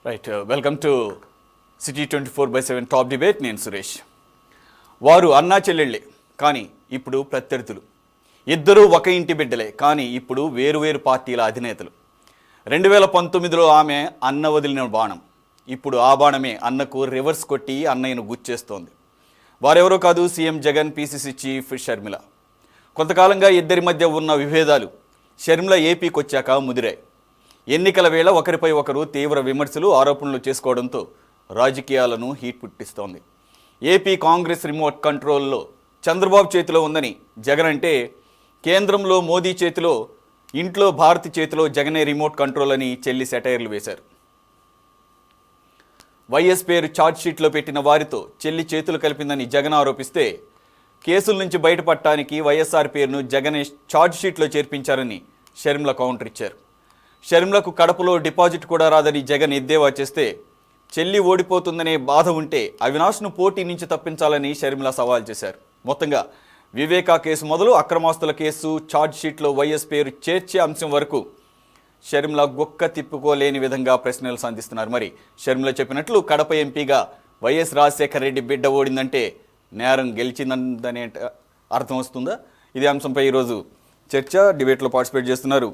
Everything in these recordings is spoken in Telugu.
Right welcome to city 24/7 top debate. నేను సురేష్. వారు అన్నా చెల్లెళ్ళే కానీ ఇప్పుడు ప్రత్యర్థులు. ఇద్దరూ ఒక ఇంటి బిడ్డలే కానీ ఇప్పుడు వేరువేరు పార్టీల అధినేతలు. 2019లో ఆమె అన్న వదిలిన బాణం ఇప్పుడు ఆ బాణమే అన్నకు రివర్స్ కొట్టి అన్నయ్యను గుచ్చేస్తోంది. వారెవరో కాదు, CM Jagan, PCC chief Sharmila. కొంతకాలంగా ఇద్దరి మధ్య ఉన్న విభేదాలు షర్మిల ఏపీకి వచ్చాక ముదిరాయి. ఎన్నికల వేళ ఒకరిపై ఒకరు తీవ్ర విమర్శలు, ఆరోపణలు చేసుకోవడంతో రాజకీయాలను హీట్ పుట్టిస్తోంది. ఏపీ కాంగ్రెస్ రిమోట్ కంట్రోల్లో చంద్రబాబు చేతిలో ఉందని జగన్ అంటే, కేంద్రంలో మోదీ చేతిలో, ఇంట్లో భారతి చేతిలో జగనే రిమోట్ కంట్రోల్ అని చెల్లి సెటైర్లు వేశారు. వైఎస్ పేరు ఛార్జ్షీట్లో పెట్టిన వారితో చెల్లి చేతులు కలిపిందని జగన్ ఆరోపిస్తే, కేసుల నుంచి బయటపడటానికి వైఎస్ఆర్ పేరును జగనే ఛార్జ్షీట్లో చేర్పించారని షర్మిల కౌంటర్ ఇచ్చారు. షర్మిలకు కడపలో డిపాజిట్ కూడా రాదని జగన్ ఎద్దేవా చేస్తే, చెల్లి ఓడిపోతుందనే బాధ ఉంటే అవినాష్ను పోటీ నుంచి తప్పించాలని షర్మిల సవాల్ చేశారు. మొత్తంగా వివేకా కేసు మొదలు అక్రమాస్తుల కేసు, ఛార్జ్షీట్లో వైఎస్ పేరు చేర్చే అంశం వరకు షర్మిల గొక్క తిప్పుకోలేని విధంగా ప్రశ్నలు సంధిస్తున్నారు. మరి షర్మిల చెప్పినట్లు కడప ఎంపీగా వైఎస్ రాజశేఖర రెడ్డి బిడ్డ ఓడిందంటే నేరం గెలిచిందనే అర్థం వస్తుందా? ఇదే అంశంపై ఈరోజు చర్చ, డిబేట్లో పార్టిసిపేట్ చేస్తున్నారు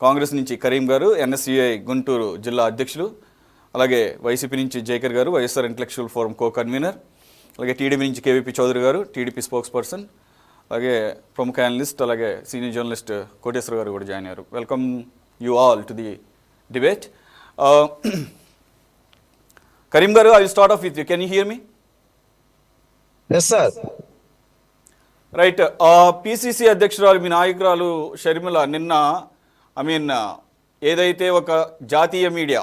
కాంగ్రెస్ నుంచి కరీం గారు, ఎన్ఎస్యుఐ గుంటూరు జిల్లా అధ్యక్షులు, అలాగే వైసీపీ నుంచి జైకర్ గారు, YSR intellectual forum co convener, అలాగే టీడీపీ నుంచి కేవీపీ చౌదరి గారు, టీడీపీ స్పోక్స్ పర్సన్, అలాగే ప్రముఖ అనలిస్ట్, అలాగే సీనియర్ జర్నలిస్ట్ కోటేశ్వర గారు కూడా జాయిన్ అయ్యారు. Welcome you all to the debate. Karim గారు, I will start off with you. Can you hear me? Yes sir. Right. PCC అధ్యక్షురాలు, మీ నాయకురాలు షర్మిల నిన్న ఏదైతే ఒక జాతీయ మీడియా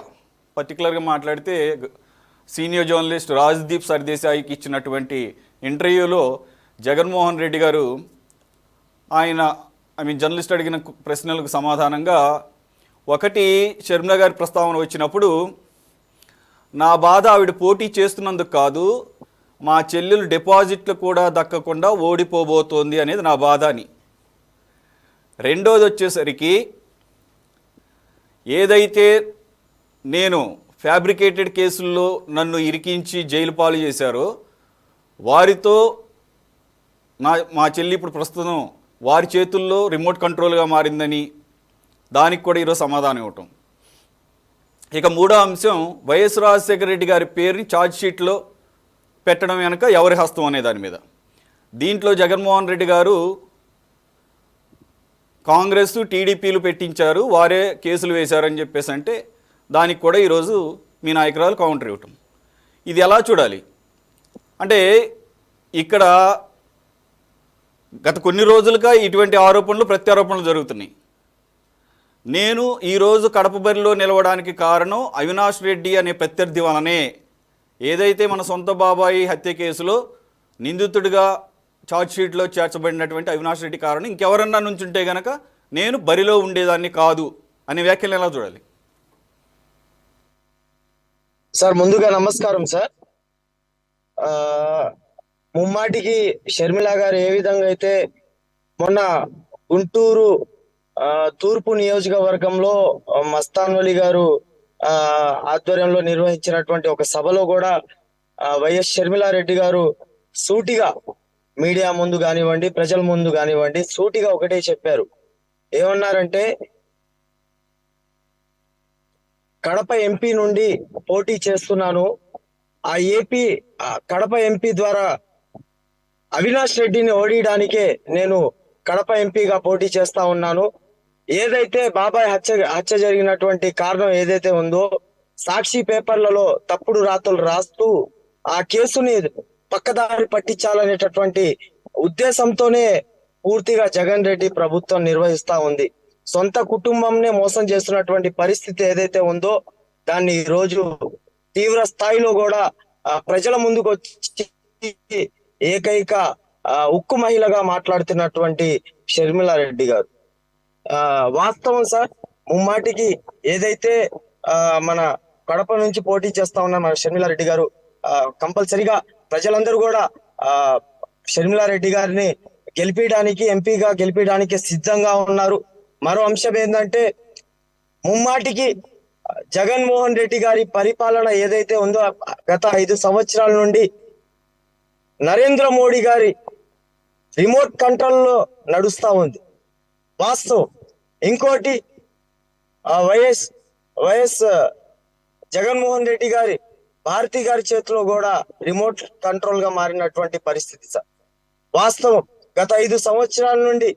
పర్టికులర్గా మాట్లాడితే సీనియర్ జర్నలిస్ట్ రాజ్దీప్ సర్దేశాయికి ఇచ్చినటువంటి ఇంటర్వ్యూలో జగన్మోహన్ రెడ్డి గారు జర్నలిస్ట్ అడిగిన ప్రశ్నలకు సమాధానంగా, ఒకటి షర్మిల గారి ప్రస్తావన వచ్చినప్పుడు, నా బాధ ఆవిడ పోటీ చేస్తున్నందుకు కాదు, మా చెల్లెలు డిపాజిట్లు కూడా దక్కకుండా ఓడిపోబోతోంది అనేది నా బాధ అని. రెండోది వచ్చేసరికి, ఏదైతే నేను ఫ్యాబ్రికేటెడ్ కేసుల్లో నన్ను ఇరికించి జైలు పాలు చేశారో వారితో మా చెల్లి ఇప్పుడు ప్రస్తుతం వారి చేతుల్లో రిమోట్ కంట్రోల్గా మారిందని దానికి కూడా ఈరోజు సమాధానం ఇవ్వటం. ఇక మూడో అంశం, వైఎస్ రాజశేఖర రెడ్డి గారి పేరుని ఛార్జ్షీట్లో పెట్టడం వెనక ఎవరి హస్తం అనే దాని మీద. దీంట్లో జగన్మోహన్ రెడ్డి గారు కాంగ్రెస్, టీడీపీలు పెట్టించారు, వారే కేసులు వేశారని చెప్పేసి అంటే, దానికి కూడా ఈరోజు మీ నాయకురాలు కౌంటర్ ఇవ్వటం. ఇది ఎలా చూడాలి అంటే, ఇక్కడ గత కొన్ని రోజులుగా ఇటువంటి ఆరోపణలు, ప్రత్యారోపణలు జరుగుతున్నాయి. నేను ఈరోజు కడప బరిలో నిలవడానికి కారణం అవినాష్ రెడ్డి అనే ప్రత్యర్థి వలనే. ఏదైతే మన సొంత బాబాయి హత్య కేసులో నిందితుడిగా ఛార్జ్షీట్లో చేర్చబడినటువంటి అవినాష్ రెడ్డి కారణం, ఇంకెవరన్నా నుంచుంటే గనక నేను బరిలో ఉండేదాన్ని కాదు అనే వ్యాఖ్యలు ఎలా చూడాలి? సార్, ముందుగా నమస్కారం సార్. ముమ్మాటికి షర్మిల గారు ఏ విధంగా అయితే మొన్న గుంటూరు తూర్పు నియోజకవర్గంలో మస్తాన్ వలి గారు ఆధ్వర్యంలో నిర్వహించినటువంటి ఒక సభలో కూడా వైఎస్ షర్మిలారెడ్డి గారు సూటిగా మీడియా ముందు కానివ్వండి, ప్రజల ముందు కానివ్వండి, సూటిగా ఒకటే చెప్పారు. ఏమన్నారంటే, కడప ఎంపీ నుండి పోటీ చేస్తున్నాను, ఆ కడప ఎంపీ ద్వారా అవినాష్ రెడ్డిని ఓడించడానికే నేను కడప ఎంపీగా పోటీ చేస్తా ఉన్నాను. ఏదైతే బాబాయ్ హత్య జరిగినటువంటి కారణం ఏదైతే ఉందో, సాక్షి పేపర్లలో తప్పుడు రాతలు రాస్తూ ఆ కేసుని పక్కదారి పట్టించాలనేటటువంటి ఉద్దేశంతోనే పూర్తిగా జగన్ రెడ్డి ప్రభుత్వం నిర్వహిస్తా ఉంది. సొంత కుటుంబంనే మోసం చేస్తున్నటువంటి పరిస్థితి ఏదైతే ఉందో, దాన్ని ఈ రోజు తీవ్ర స్థాయిలో కూడా ప్రజల ముందుకు వచ్చి ఏకైక ఉక్కు మహిళగా మాట్లాడుతున్నటువంటి షర్మిలారెడ్డి గారు. వాస్తవం సార్, ముమ్మాటికి ఏదైతే మన కడప నుంచి పోటీ చేస్తా ఉన్న మన షర్మిలారెడ్డి గారు కంపల్సరిగా ప్రజలందరూ కూడా షర్మిలారెడ్డి గారిని గెలిపించడానికి, ఎంపీగా గెలిపించడానికి సిద్ధంగా ఉన్నారు. మరో అంశం ఏంటంటే, ముమ్మాటికి జగన్మోహన్ రెడ్డి గారి పరిపాలన ఏదైతే ఉందో గత 5 సంవత్సరాల నుండి నరేంద్ర మోడీ గారి రిమోట్ కంట్రోల్లో నడుస్తా ఉంది, వాస్తవం. ఇంకోటి వైఎస్ వైఎస్ జగన్మోహన్ రెడ్డి గారి భారతి గారి చేతిలో కూడా రిమోట్ కంట్రోల్ గా మారినటువంటి పరిస్థితి సార్, వాస్తవం. గత 5 సంవత్సరాల నుండి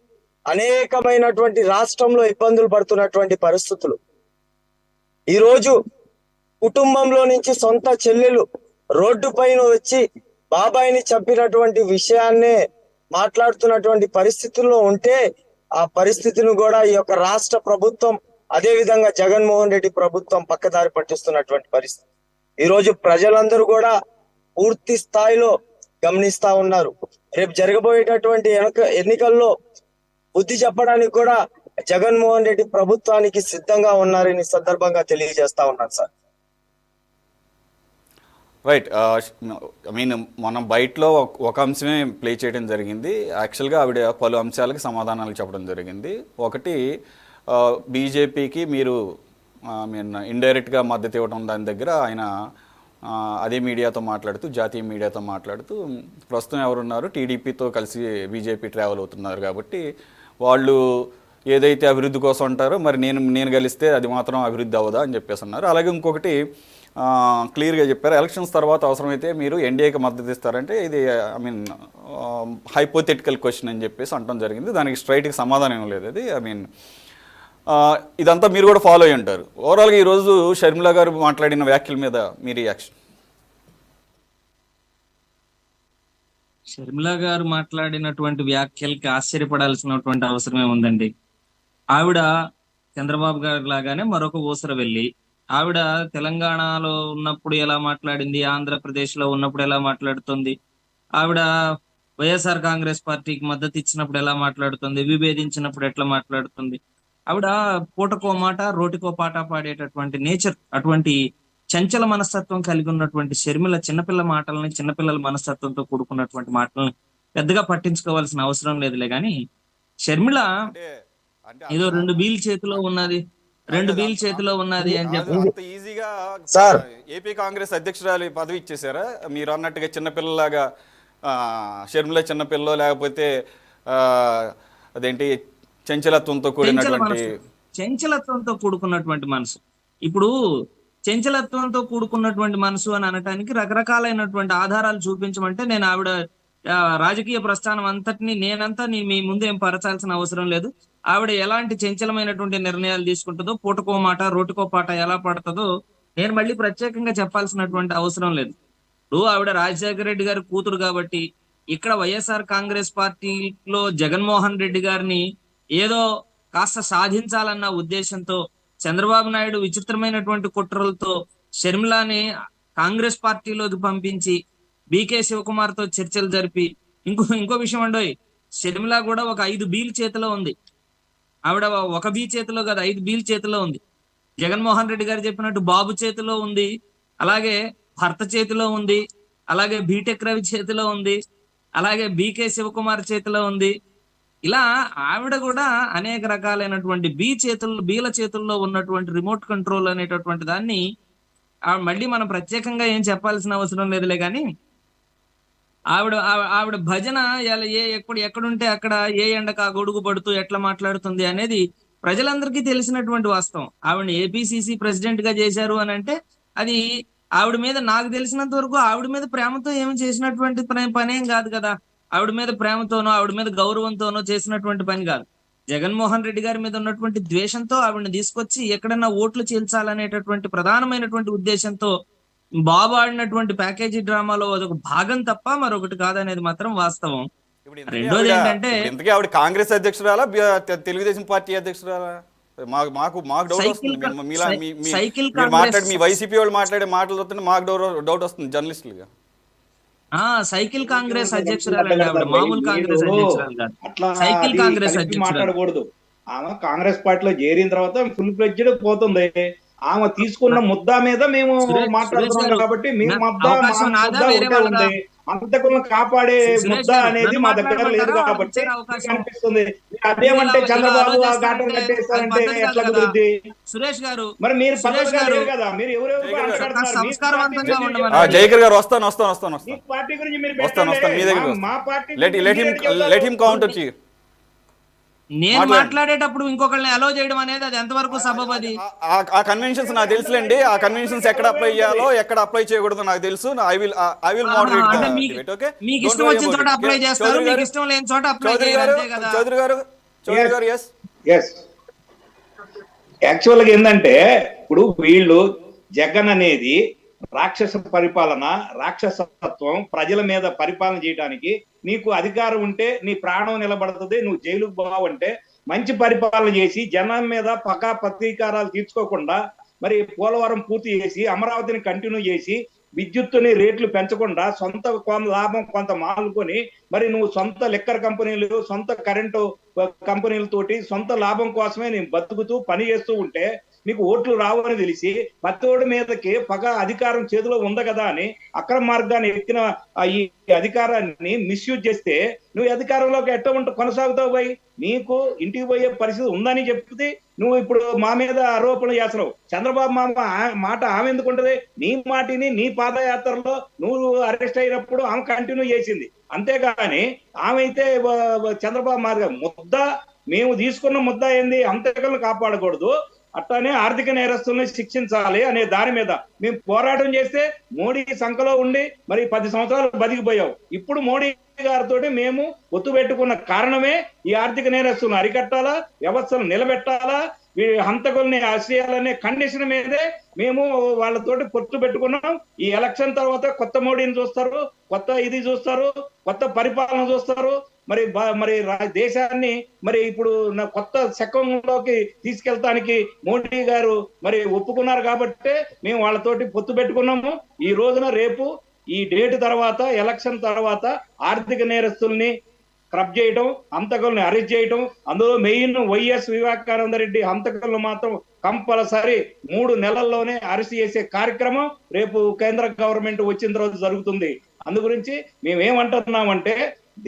అనేకమైనటువంటి రాష్ట్రంలో ఇబ్బందులు పడుతున్నటువంటి పరిస్థితులు. ఈరోజు కుటుంబంలో నుంచి సొంత చెల్లెలు రోడ్డు పైన వచ్చి బాబాయిని చంపినటువంటి విషయాన్నే మాట్లాడుతున్నటువంటి పరిస్థితుల్లో ఉంటే ఆ పరిస్థితిని కూడా ఈ యొక్క రాష్ట్ర ప్రభుత్వం, అదే విధంగా జగన్మోహన్ రెడ్డి ప్రభుత్వం పక్కదారి పట్టిస్తున్నటువంటి పరిస్థితి ఈరోజు ప్రజలందరూ కూడా పూర్తి స్థాయిలో గమనిస్తా ఉన్నారు. రేపు జరగబోయేటటువంటి ఎన్నికల్లో బుద్ధి చెప్పడానికి కూడా జగన్మోహన్ రెడ్డి ప్రభుత్వానికి సిద్ధంగా ఉన్నారని సందర్భంగా తెలియజేస్తా ఉన్నాను సార్. రైట్. ఐ మీన్ మనం బయటలో ఒక అంశమే ప్లే చేయడం జరిగింది. యాక్చువల్గా ఆవిడ పలు అంశాలకు సమాధానాలు చెప్పడం జరిగింది. ఒకటి, బీజేపీకి మీరు ఐ మీన్ ఇండైరెక్ట్గా మద్దతు ఇవ్వడం, దాని దగ్గర ఆయన అదే మీడియాతో మాట్లాడుతూ, జాతీయ మీడియాతో మాట్లాడుతూ, ప్రస్తుతం ఎవరున్నారు టీడీపీతో కలిసి బీజేపీ ట్రావెల్ అవుతున్నారు కాబట్టి వాళ్ళు ఏదైతే అభివృద్ధి కోసం అంటారో మరి నేను కలిస్తే అది మాత్రం అభివృద్ధి అవ్వదా అని చెప్పేసి అన్నారు. అలాగే ఇంకొకటి క్లియర్గా చెప్పారు, ఎలక్షన్స్ తర్వాత అవసరమైతే మీరు ఎన్డీఏకి మద్దతు ఇస్తారంటే ఇది ఐ మీన్ హైపోథెటికల్ క్వశ్చన్ అని చెప్పేసి అనడం జరిగింది. దానికి స్ట్రైట్గా సమాధానం ఏం లేదు. అది ఐ మీన్ ఇదంతా మీరు కూడా ఫాలో అయ్యి ఉంటారు. ఓవరాల్గా ఈరోజు షర్మిల గారు మాట్లాడిన వ్యాఖ్యల మీద మీ రియాక్షన్? షర్మిల గారు మాట్లాడినటువంటి వ్యాఖ్యలకి ఆశ్చర్యపడాల్సినటువంటి అవసరమే ఉందండి. ఆవిడ చంద్రబాబు గారి లాగానే మరొక ఊసర వెళ్ళి, ఆవిడ తెలంగాణలో ఉన్నప్పుడు ఎలా మాట్లాడింది, ఆంధ్రప్రదేశ్ లో ఉన్నప్పుడు ఎలా మాట్లాడుతుంది, ఆవిడ వైఎస్ఆర్ కాంగ్రెస్ పార్టీకి మద్దతు ఇచ్చినప్పుడు ఎలా మాట్లాడుతుంది, విభేదించినప్పుడు ఎట్లా మాట్లాడుతుంది, ఆవిడ పూటకో మాట రోటికో పాట పాడేటటువంటి నేచర్, అటువంటి చంచల మనస్తత్వం కలిగి ఉన్నటువంటి షర్మిల చిన్నపిల్ల మాటలని, చిన్నపిల్లల మనస్తత్వంతో కూడుకున్నటువంటి మాటలని పెద్దగా పట్టించుకోవాల్సిన అవసరం లేదులే. గాని షర్మిల ఏదో 2 బీల్ చేతిలో ఉన్నది, 2 బీల్ చేతిలో ఉన్నది అని చెప్పి అంత ఈజీగా ఏపీ కాంగ్రెస్ అధ్యక్షురాలు పదవి ఇచ్చేసారా? మీరు అన్నట్టుగా చిన్నపిల్లలాగా షర్మిల చిన్నపిల్ల, లేకపోతే అదేంటి చంచలత్వంతో కూడుకున్నటువంటి మనసు. ఇప్పుడు చంచలత్వంతో కూడుకున్నటువంటి మనసు అని అనటానికి రకరకాలైనటువంటి ఆధారాలు చూపించమంటే నేను ఆవిడ రాజకీయ ప్రస్థానం అంతటిని నేనంతా మీ ముందు ఏం పరచాల్సిన అవసరం లేదు. ఆవిడ ఎలాంటి చంచలమైనటువంటి నిర్ణయాలు తీసుకుంటుందో, పూటకో మాట రోటికో పాట ఎలా పడుతుందో నేను మళ్ళీ ప్రత్యేకంగా చెప్పాల్సినటువంటి అవసరం లేదు. ఇప్పుడు ఆవిడ రాజశేఖర రెడ్డి గారి కూతురు కాబట్టి ఇక్కడ వైఎస్ఆర్ కాంగ్రెస్ పార్టీలో జగన్మోహన్ రెడ్డి గారిని ఏదో కాస్త సాధించాలన్న ఉద్దేశంతో చంద్రబాబు నాయుడు విచిత్రమైనటువంటి కుట్రలతో షర్మిలాని కాంగ్రెస్ పార్టీలోకి పంపించి బీకే శివకుమార్ తో చర్చలు జరిపి, ఇంకో విషయం అండోయ్, షర్మిల కూడా ఒక 5 బీల్ చేతిలో ఉంది. ఆవిడ ఒక బీ చేతిలో కాదు, 5 బీల్ చేతిలో ఉంది. జగన్మోహన్ రెడ్డి గారు చెప్పినట్టు బాబు చేతిలో ఉంది, అలాగే భర్త చేతిలో ఉంది, అలాగే బీటెక్ రవి చేతిలో ఉంది, అలాగే బీకే శివకుమార్ చేతిలో ఉంది. ఇలా ఆవిడ కూడా అనేక రకాలైనటువంటి బీల చేతుల్లో ఉన్నటువంటి రిమోట్ కంట్రోల్ అనేటటువంటి దాన్ని మళ్ళీ మనం ప్రత్యేకంగా ఏం చెప్పాల్సిన అవసరం లేదులే. కానీ ఆవిడ భజన ఎక్కడుంటే అక్కడ ఏ ఎండకు ఆ గొడుగు పడుతూ ఎట్లా మాట్లాడుతుంది అనేది ప్రజలందరికీ తెలిసినటువంటి వాస్తవం. ఆవిడ ఏపీసీసీ ప్రెసిడెంట్ గా చేశారు అని అంటే అది ఆవిడ మీద నాకు తెలిసినంత వరకు ఆవిడ మీద ప్రేమతో ఏమి చేసినటువంటి పనేం కాదు కదా. ఆవిడ మీద ప్రేమతోనో ఆవిడ మీద గౌరవంతోనో చేసినటువంటి పని కాదు. జగన్మోహన్ రెడ్డి గారి మీద ఉన్నటువంటి ద్వేషంతో ఆవిడని తీసుకొచ్చి ఎక్కడన్నా ఓట్లు చీల్చాలనేటటువంటి ప్రధానమైనటువంటి ఉద్దేశంతో బాబు ఆడినటువంటి ప్యాకేజీ డ్రామాలో అదొక భాగం తప్ప మరొకటి కాదనేది మాత్రం వాస్తవం. రెండోది ఏంటంటే ఆవిడ కాంగ్రెస్ అధ్యక్షురాలా, తెలుగుదేశం పార్టీ అధ్యక్షురాలా? మాకు డౌట్ వస్తుంది. మీ వైసీపీ వాళ్ళు మాట్లాడే మాటలు వస్తుంది, మాకు డౌట్ వస్తుంది జర్నలిస్టులుగా. సైకిల్ కాంగ్రెస్ అధ్యక్షురాలండి ఆవిడ, మామూలు కాంగ్రెస్ అధ్యక్షురాలు కాదు, సైకిల్ కాంగ్రెస్ మాట్లాడకూడదు. ఆమె కాంగ్రెస్ పార్టీలో చేరిన తర్వాత ఫుల్ ఫ్లెడ్జ్డ్ పోతుంది. ఆమె తీసుకున్న ముద్దా మీద మేము మాట్లాడుతున్నాం కాబట్టి మేము ముద్దా ఉంది. అంతకులను కాపాడే సురేష్ ముద్ద గారు అనేది నన్ను మా దగ్గర లేదు మాట్లాడమంటారా? వాళ్ళకి కాబట్టి ఇచ్చారు మీకు అవకాశం. అనిపిస్తుంది. మీరు అదేమంటే ఇలా అలో చంద్రబాబు ఆ ఘాటం చేస్తారంటే అది కట్టేస్తారంటే పద్ధతి కాదు ఎట్లా కదా కుదురుద్ది? సురేష్ గారు. మరి మీరు సురేష్ పద్ధతిగా గారు లేరు కదా, మీరు ఎవరెవరికో జైకర్ అంట గారు. కాస్త కడుతున్నారు. మీ పార్టీ సంస్కారవంతంగా గురించి మీరు ఉండమనండి. చెప్పండి. జైకర్ గారు వస్తాను. మీ పార్టీ గురించి మీరు వస్తాను పెట్టండి. మీ దగ్గరికి మా వస్తాను. పార్టీ లెట్ గురించి హిమ్ మీరేంటి చెప్తారు? లెట్ హిమ్ కౌంటర్ చి నేను మాట్లాడండి. మాట్లాడేటప్పుడు ఇంకొకళ్ళని అలో చేయడం అనేది అది ఎంతవరకు సబబది? ఆ కన్వెన్షన్స్ నాకు తెలుసులేండి. ఆ కన్వెన్షన్స్ ఎక్కడ అప్లై చేయాలో ఎక్కడ అప్లై చేయకూడదో నాకు తెలుసు. ఐ విల్ మోడరేట్ ద అంటే డిబేట్. ఓకే, మీకు ఇష్టం వచ్చిన చోట అప్లై చేస్తారు, మీకు ఇష్టం లేని చోట అప్లై చేయరు, అంతే కదా? చౌదరి గారు ఎస్. ఎస్, యాక్చువల్గా ఏంటంటే ఇప్పుడు వీళ్ళు జగన్ అనేది రాక్షస పరిపాలన, రాక్షసత్వం, ప్రజల మీద పరిపాలన చేయడానికి నీకు అధికారం ఉంటే నీ ప్రాణం నిలబడుతుంది, నువ్వు జైలుకు పోవాలంటే మంచి పరిపాలన చేసి జనం మీద పకా ప్రతీకారాలు తీర్చుకోకుండా మరి పోలవరం పూర్తి చేసి అమరావతిని కంటిన్యూ చేసి విద్యుత్తుని రేట్లు పెంచకుండా సొంత లాభం కొంత మానుకొని మరి నువ్వు సొంత లిక్కర్ కంపెనీలు, సొంత కరెంటు కంపెనీలతోటి సొంత లాభం కోసమే నేను బతుకుతూ పని చేస్తూ ఉంటే నీకు ఓట్లు రావని తెలిసి పత్తోడి మీదకి పగ అధికారం చేతిలో ఉంది కదా అని అక్రమ మార్గాన్ని ఎక్కిన ఈ అధికారాన్ని మిస్యూజ్ చేస్తే నువ్వు అధికారంలోకి ఎట్ట కొనసాగుతావు పోయి? నీకు ఇంటికి పోయే పరిస్థితి ఉందని చెప్తే నువ్వు ఇప్పుడు మా మీద ఆరోపణలు చేస్తున్నావు. చంద్రబాబు మాట ఆమె ఎందుకు ఉంటది? నీ మాటిని నీ పాదయాత్రలో నువ్వు అరెస్ట్ అయినప్పుడు ఆమె కంటిన్యూ చేసింది, అంతేగాని ఆమె అయితే చంద్రబాబు మార్గం ముద్ద మేము తీసుకున్న ముద్ద ఏంది? అంతకులను కాపాడకూడదు, అట్లానే ఆర్థిక నేరస్తుల్ని శిక్షించాలి అనే దాని మీద మేము పోరాటం చేస్తే మోడీ సంఖలో ఉండి మరి 10 సంవత్సరాలు బతికిపోయావు. ఇప్పుడు మోడీ గారితో మేము ఒత్తు పెట్టుకున్న కారణమే ఈ ఆర్థిక నేరస్తులను అరికట్టాలా, వ్యవస్థను నిలబెట్టాలా, హంతకుల్ని ఆశ్రయాలనే కండిషన్ మీదే మేము వాళ్ళతోటి పొత్తు పెట్టుకున్నాం. ఈ ఎలక్షన్ తర్వాత కొత్త మోడీని చూస్తారు, కొత్త ఇది చూస్తారు, కొత్త పరిపాలన చూస్తారు. మరి మరి దేశాన్ని మరి ఇప్పుడు కొత్త శకంలోకి తీసుకెళ్తానికి మోడీ గారు మరి ఒప్పుకున్నారు కాబట్టి మేము వాళ్ళతోటి పొత్తు పెట్టుకున్నాము. ఈ రోజున రేపు ఈ డేట్ తర్వాత ఎలక్షన్ తర్వాత ఆర్థిక నేరస్తుల్ని క్రబ్ చేయటం, హంతకుల్ని అరెస్ట్ చేయటం, అందులో మెయిన్ వైఎస్ వివేకానంద రెడ్డి హంతకులను మాత్రం కంపల్సరీ 3 నెలల్లోనే అరెస్ట్ చేసే కార్యక్రమం రేపు కేంద్ర గవర్నమెంట్ వచ్చిన తర్వాత జరుగుతుంది. అందు గురించి మేమేమంటున్నామంటే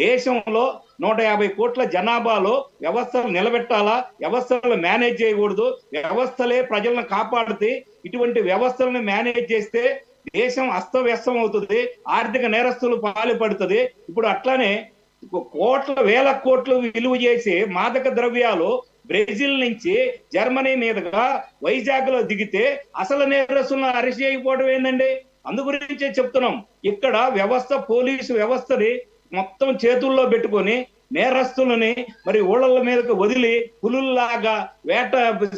దేశంలో 150 కోట్ల జనాభాలో వ్యవస్థలు నిలబెట్టాలా, వ్యవస్థలను మేనేజ్ చేయకూడదు, వ్యవస్థలే ప్రజలను కాపాడితే ఇటువంటి వ్యవస్థలను మేనేజ్ చేస్తే దేశం అస్తవ్యస్తం అవుతుంది, ఆర్థిక నేరస్తులు పాల్పడుతుంది. ఇప్పుడు అట్లానే వేల కోట్లు విలువ చేసే మాదక ద్రవ్యాలు బ్రెజిల్ నుంచి జర్మనీ మీదుగా వైజాగ్ లో దిగితే అసలు నేరస్తులను అరెస్ట్ చేయకపోవడం ఏందండి? అందు గురించే చెప్తున్నాం. ఇక్కడ వ్యవస్థ, పోలీసు వ్యవస్థని మొత్తం చేతుల్లో పెట్టుకొని నేరస్తులని మరి ఊళ్ళ మీదకి వదిలి పులుల్లాగా, వేట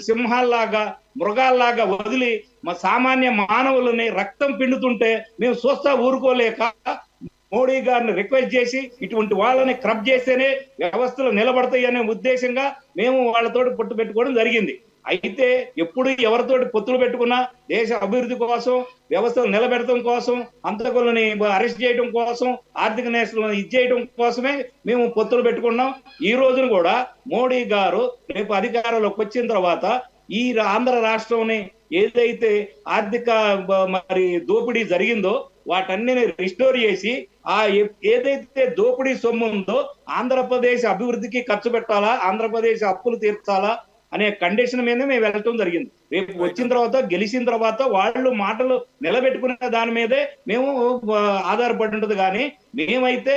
సింహాల్లాగా, మృగాల్లాగా వదిలి మా సామాన్య మానవులని రక్తం పిండుతుంటే మేము చూస్తా ఊరుకోలేక మోడీ గారిని రిక్వెస్ట్ చేసి ఇటువంటి వాళ్ళని క్రబ్ చేస్తేనే వ్యవస్థలు నిలబడతాయి అనే ఉద్దేశంగా మేము వాళ్ళతోటి పొత్తు పెట్టుకోవడం జరిగింది. అయితే ఎప్పుడు ఎవరితోటి పొత్తులు పెట్టుకున్నా దేశ అభివృద్ధి కోసం, వ్యవస్థలు నిలబెడటం కోసం, హంతకులని అరెస్ట్ చేయడం కోసం, ఆర్థిక నేరస్తులను ఇచ్చేయడం కోసమే మేము పొత్తులు పెట్టుకున్నాం. ఈ రోజున కూడా మోడీ గారు రేపు అధికారంలోకి వచ్చిన తర్వాత ఈ ఆంధ్ర రాష్ట్రంని ఏదైతే ఆర్థిక మరి దోపిడీ జరిగిందో వాటన్నిటిని రిస్టోర్ చేసి ఆ ఏదైతే దోపిడీ సొమ్ము ఉందో ఆంధ్రప్రదేశ్ అభివృద్ధికి ఖర్చు పెట్టాలా, ఆంధ్రప్రదేశ్ అప్పులు తీర్చాలా అనే కండిషన్ మీద మేము వెళ్ళటం జరిగింది. రేపు వచ్చిన తర్వాత, గెలిచిన తర్వాత వాళ్ళు మాటలు నిలబెట్టుకునే దాని మీదే మేము ఆధారపడి ఉంటుంది. కానీ మేమైతే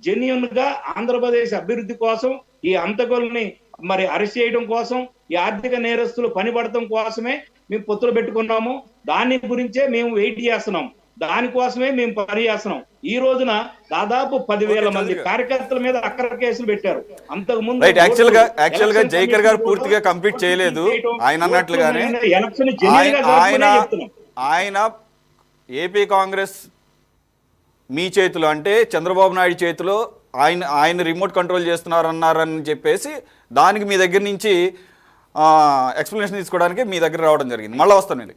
జెన్యూన్ గా ఆంధ్రప్రదేశ్ అభివృద్ధి కోసం, ఈ హంతకుల్ని మరి అరెస్ట్ చేయడం కోసం, ఈ ఆర్థిక నేరస్తులు పనిపడటం కోసమే మేము పొత్తులు పెట్టుకున్నాము. దాని గురించే మేము వెయిట్ చేస్తున్నాం, దానికోసమే మేము పని చేస్తున్నాం. ఈ రోజున దాదాపు 10,000 మంది కార్యకర్తల మీద అక్రమ కేసులు పెట్టారు. అంతకు ముందు యాక్చువల్ గా జైకర్ గారు పూర్తిగా కంప్లీట్ చేయలేదు. ఆయన అన్నట్లుగానే ఆయన ఏపీ కాంగ్రెస్ మీ చేతిలో, అంటే చంద్రబాబు నాయుడు చేతిలో ఆయన రిమోట్ కంట్రోల్ చేస్తున్నారన్నారని చెప్పేసి దానికి మీ దగ్గర నుంచి ఎక్స్ప్లెనేషన్ తీసుకోవడానికి మీ దగ్గర రావడం జరిగింది. మళ్ళీ వస్తానండి.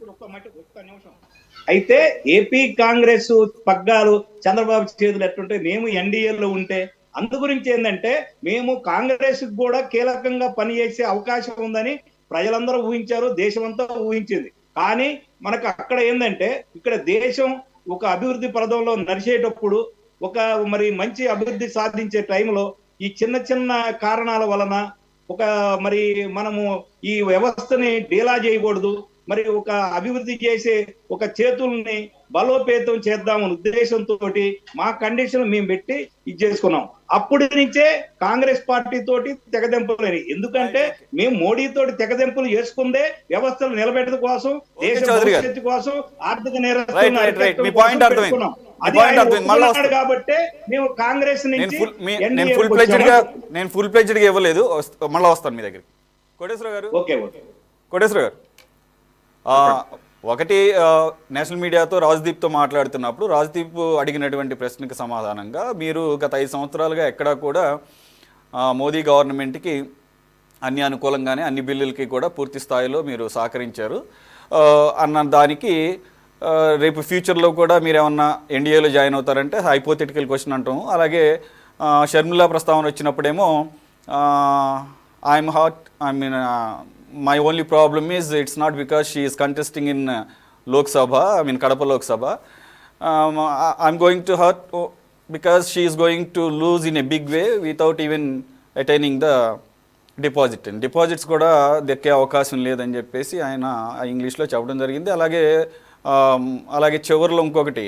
అయితే ఏపీ కాంగ్రెస్ పగ్గాలు చంద్రబాబు చేతులు ఎట్లుంటే మేము ఎన్డీఏలో ఉంటే అందు గురించి ఏంటంటే మేము కాంగ్రెస్ కూడా కీలకంగా పనిచేసే అవకాశం ఉందని ప్రజలందరూ ఊహించారు, దేశమంతా ఊహించింది. కానీ మనకు అక్కడ ఏంటంటే ఇక్కడ దేశం ఒక అభివృద్ధి పథంలో నడిచేటప్పుడు ఒక మరి మంచి అభివృద్ధి సాధించే టైంలో ఈ చిన్న చిన్న కారణాల వలన ఒక మరి మనము ఈ వ్యవస్థని డీలా చేయకూడదు, మరి ఒక అభివృద్ధి చేసే ఒక చేతుల్ని బలోపేతం చేద్దామని ఉద్దేశంతో మా కండిషన్ మేము పెట్టి ఇది చేసుకున్నాం. అప్పటి నుంచే కాంగ్రెస్ పార్టీ తోటి తెగదెంపులు. ఎందుకంటే మేము మోడీ తోటి తెగదెంపులు చేసుకుందే వ్యవస్థలు నిలబెట్టడం కోసం, దేశ భవిష్యత్తు కోసం, ఆర్థిక నేరస్తులు కాబట్టి మేము కాంగ్రెస్ నుంచి నేను ఫుల్ ప్లెడ్జ్డ్ గా ఇవ్వలేదు. మళ్ళీ వస్తాను మీ దగ్గరికి. కోటేశ్వర గారు, కోటేశ్వర గారు, ఒకటి నేషనల్ మీడియాతో రాజ్దీప్తో మాట్లాడుతున్నప్పుడు రాజ్దీప్ అడిగినటువంటి ప్రశ్నకు సమాధానంగా మీరు గత 5 సంవత్సరాలుగా ఎక్కడా కూడా మోదీ గవర్నమెంట్కి అన్ని అనుకూలంగానే అన్ని బిల్లులకి కూడా పూర్తి స్థాయిలో మీరు సహకరించారు అన్న దానికి రేపు ఫ్యూచర్లో కూడా మీరు ఏమన్నా ఎన్డీఏలో జాయిన్ అవుతారంటే హైపోథెటికల్ క్వశ్చన్ అంటాము. అలాగే షర్మిలా ప్రస్తావన వచ్చినప్పుడేమో my only problem is it's not because she is contesting in Lok Sabha, Kadapa Lok Sabha. I'm going to hurt because she is going to lose in a big way without even attaining the deposit. And deposits కూడా దక్కే అవకాశం లేదని చెప్పేసి ఆయన ఇంగ్లీష్లో చెప్పడం జరిగింది. అలాగే చివరిలో ఇంకొకటి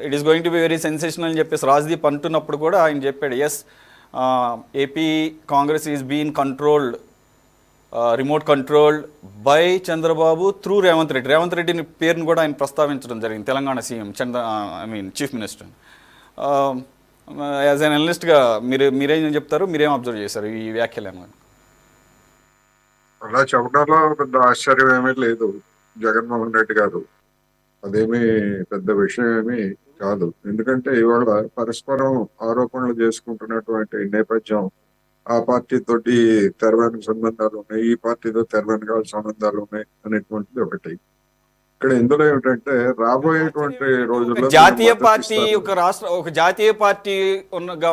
it is going to be very sensational అని చెప్పేసి రాజ్దీప్ అంటున్నప్పుడు కూడా ఆయన చెప్పాడు, yes AP Congress is been controlled, remote controlled by Chandrababu through Revanth Reddy. Revanth రెడ్డిని పేరును కూడా ఆయన ప్రస్తావించడం జరిగింది, Telangana CM chief minister. As an అనలిస్ట్గా మీరేం చెప్తారు, మీరేం అబ్జర్వ్ చేశారు ఈ వ్యాఖ్యలను? అలా చెప్పడంలో పెద్ద ఆశ్చర్యం ఏమీ లేదు జగన్మోహన్ రెడ్డి గారు, అదేమీ పెద్ద విషయం ఏమీ కాదు. ఎందుకంటే ఇవాళ పరస్పరం ఆరోపణలు చేసుకుంటున్నటువంటి నేపథ్యం, ఆ పార్టీ తోటి తెరవెనుక సంబంధాలు ఉన్నాయి, ఈ పార్టీతో తెరవెనుక సంబంధాలు ఉన్నాయి అనేటువంటిది ఒకటి. ఇక్కడ ఇందులో ఏమిటంటే రాబోయేటువంటి రోజుల్లో జాతీయ పార్టీ ఒక జాతీయ పార్టీ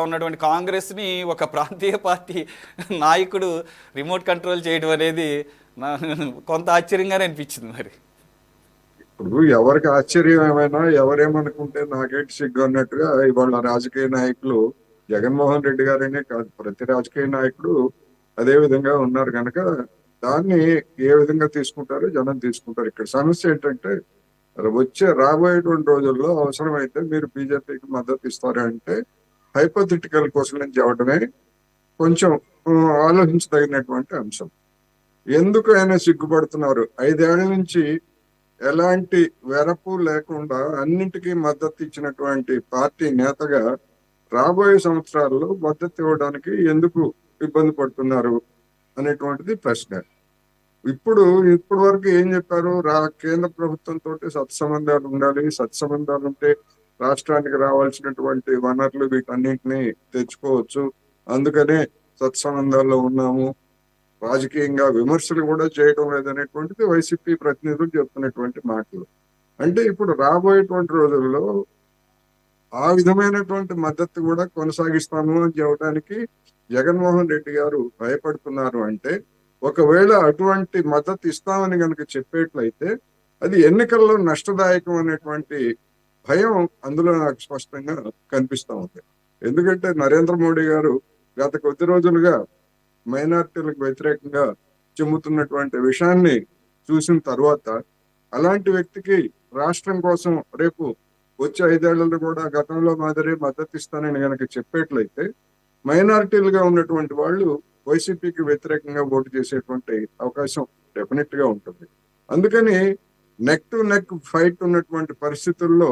ఉన్నటువంటి కాంగ్రెస్ ని ఒక ప్రాంతీయ పార్టీ నాయకుడు రిమోట్ కంట్రోల్ చేయడం అనేది కొంత ఆశ్చర్యంగానే అనిపించింది. మరి ఇప్పుడు ఎవరికి ఆశ్చర్యం ఏమైనా ఎవరేమనుకుంటే నాకేంటి సిగ్గు అన్నట్టుగా ఇవాళ రాజకీయ నాయకులు జగన్మోహన్ రెడ్డి గారనే కాదు, ప్రతి రాజకీయ నాయకుడు అదే విధంగా ఉన్నారు కనుక దాన్ని ఏ విధంగా తీసుకుంటారో జనం తీసుకుంటారు. ఇక్కడ సమస్య ఏంటంటే రాబోయేటువంటి రోజుల్లో అవసరమైతే మీరు బీజేపీకి మద్దతు ఇస్తారంటే హైపోథెటికల్ క్వశ్చన్ చెప్పడమే కొంచెం ఆలోచించదగినటువంటి అంశం. ఎందుకు ఆయన సిగ్గుపడుతున్నారు? 5 ఏళ్ల నుంచి ఎలాంటి వెరపు లేకుండా అన్నింటికీ మద్దతు ఇచ్చినటువంటి పార్టీ నేతగా రాబోయే సంవత్సరాల్లో మద్దతు ఇవ్వడానికి ఎందుకు ఇబ్బంది పడుతున్నారు అనేటువంటిది ప్రశ్న. ఇప్పటి వరకు ఏం చెప్పారు? కేంద్ర ప్రభుత్వంతో సత్సంబంధాలు ఉండాలి, సత్సంబంధాలు ఉంటే రాష్ట్రానికి రావాల్సినటువంటి వనరులు వీటన్నింటినీ తెచ్చుకోవచ్చు, అందుకనే సత్సంబంధాల్లో ఉన్నాము, రాజకీయంగా విమర్శలు కూడా చేయడం లేదనేటువంటిది వైసీపీ ప్రతినిధులు చెప్తున్నటువంటి మాటలు. అంటే ఇప్పుడు రాబోయేటువంటి రోజుల్లో ఆ విధమైనటువంటి మద్దతు కూడా కొనసాగిస్తాము అని చెప్పడానికి జగన్మోహన్ రెడ్డి గారు భయపడుతున్నారు. అంటే ఒకవేళ అటువంటి మద్దతు ఇస్తామని కనుక చెప్పేట్లయితే అది ఎన్నికల్లో నష్టదాయకం అనేటువంటి భయం అందులో నాకు స్పష్టంగా కనిపిస్తా ఉంది. ఎందుకంటే నరేంద్ర మోడీ గారు గత కొద్ది రోజులుగా మైనారిటీలకు వ్యతిరేకంగా చెమ్ముతున్నటువంటి విషయాన్ని చూసిన తర్వాత అలాంటి వ్యక్తికి రాష్ట్రం కోసం రేపు వచ్చే 5 ఏళ్లలో కూడా గతంలో మాదిరి మద్దతు ఇస్తానని కనుక చెప్పేట్లయితే మైనారిటీలుగా ఉన్నటువంటి వాళ్ళు వైసీపీకి వ్యతిరేకంగా ఓటు చేసేటువంటి అవకాశం డెఫినెట్ గా ఉంటుంది. అందుకని నెక్ టు నెక్ ఫైట్ ఉన్నటువంటి పరిస్థితుల్లో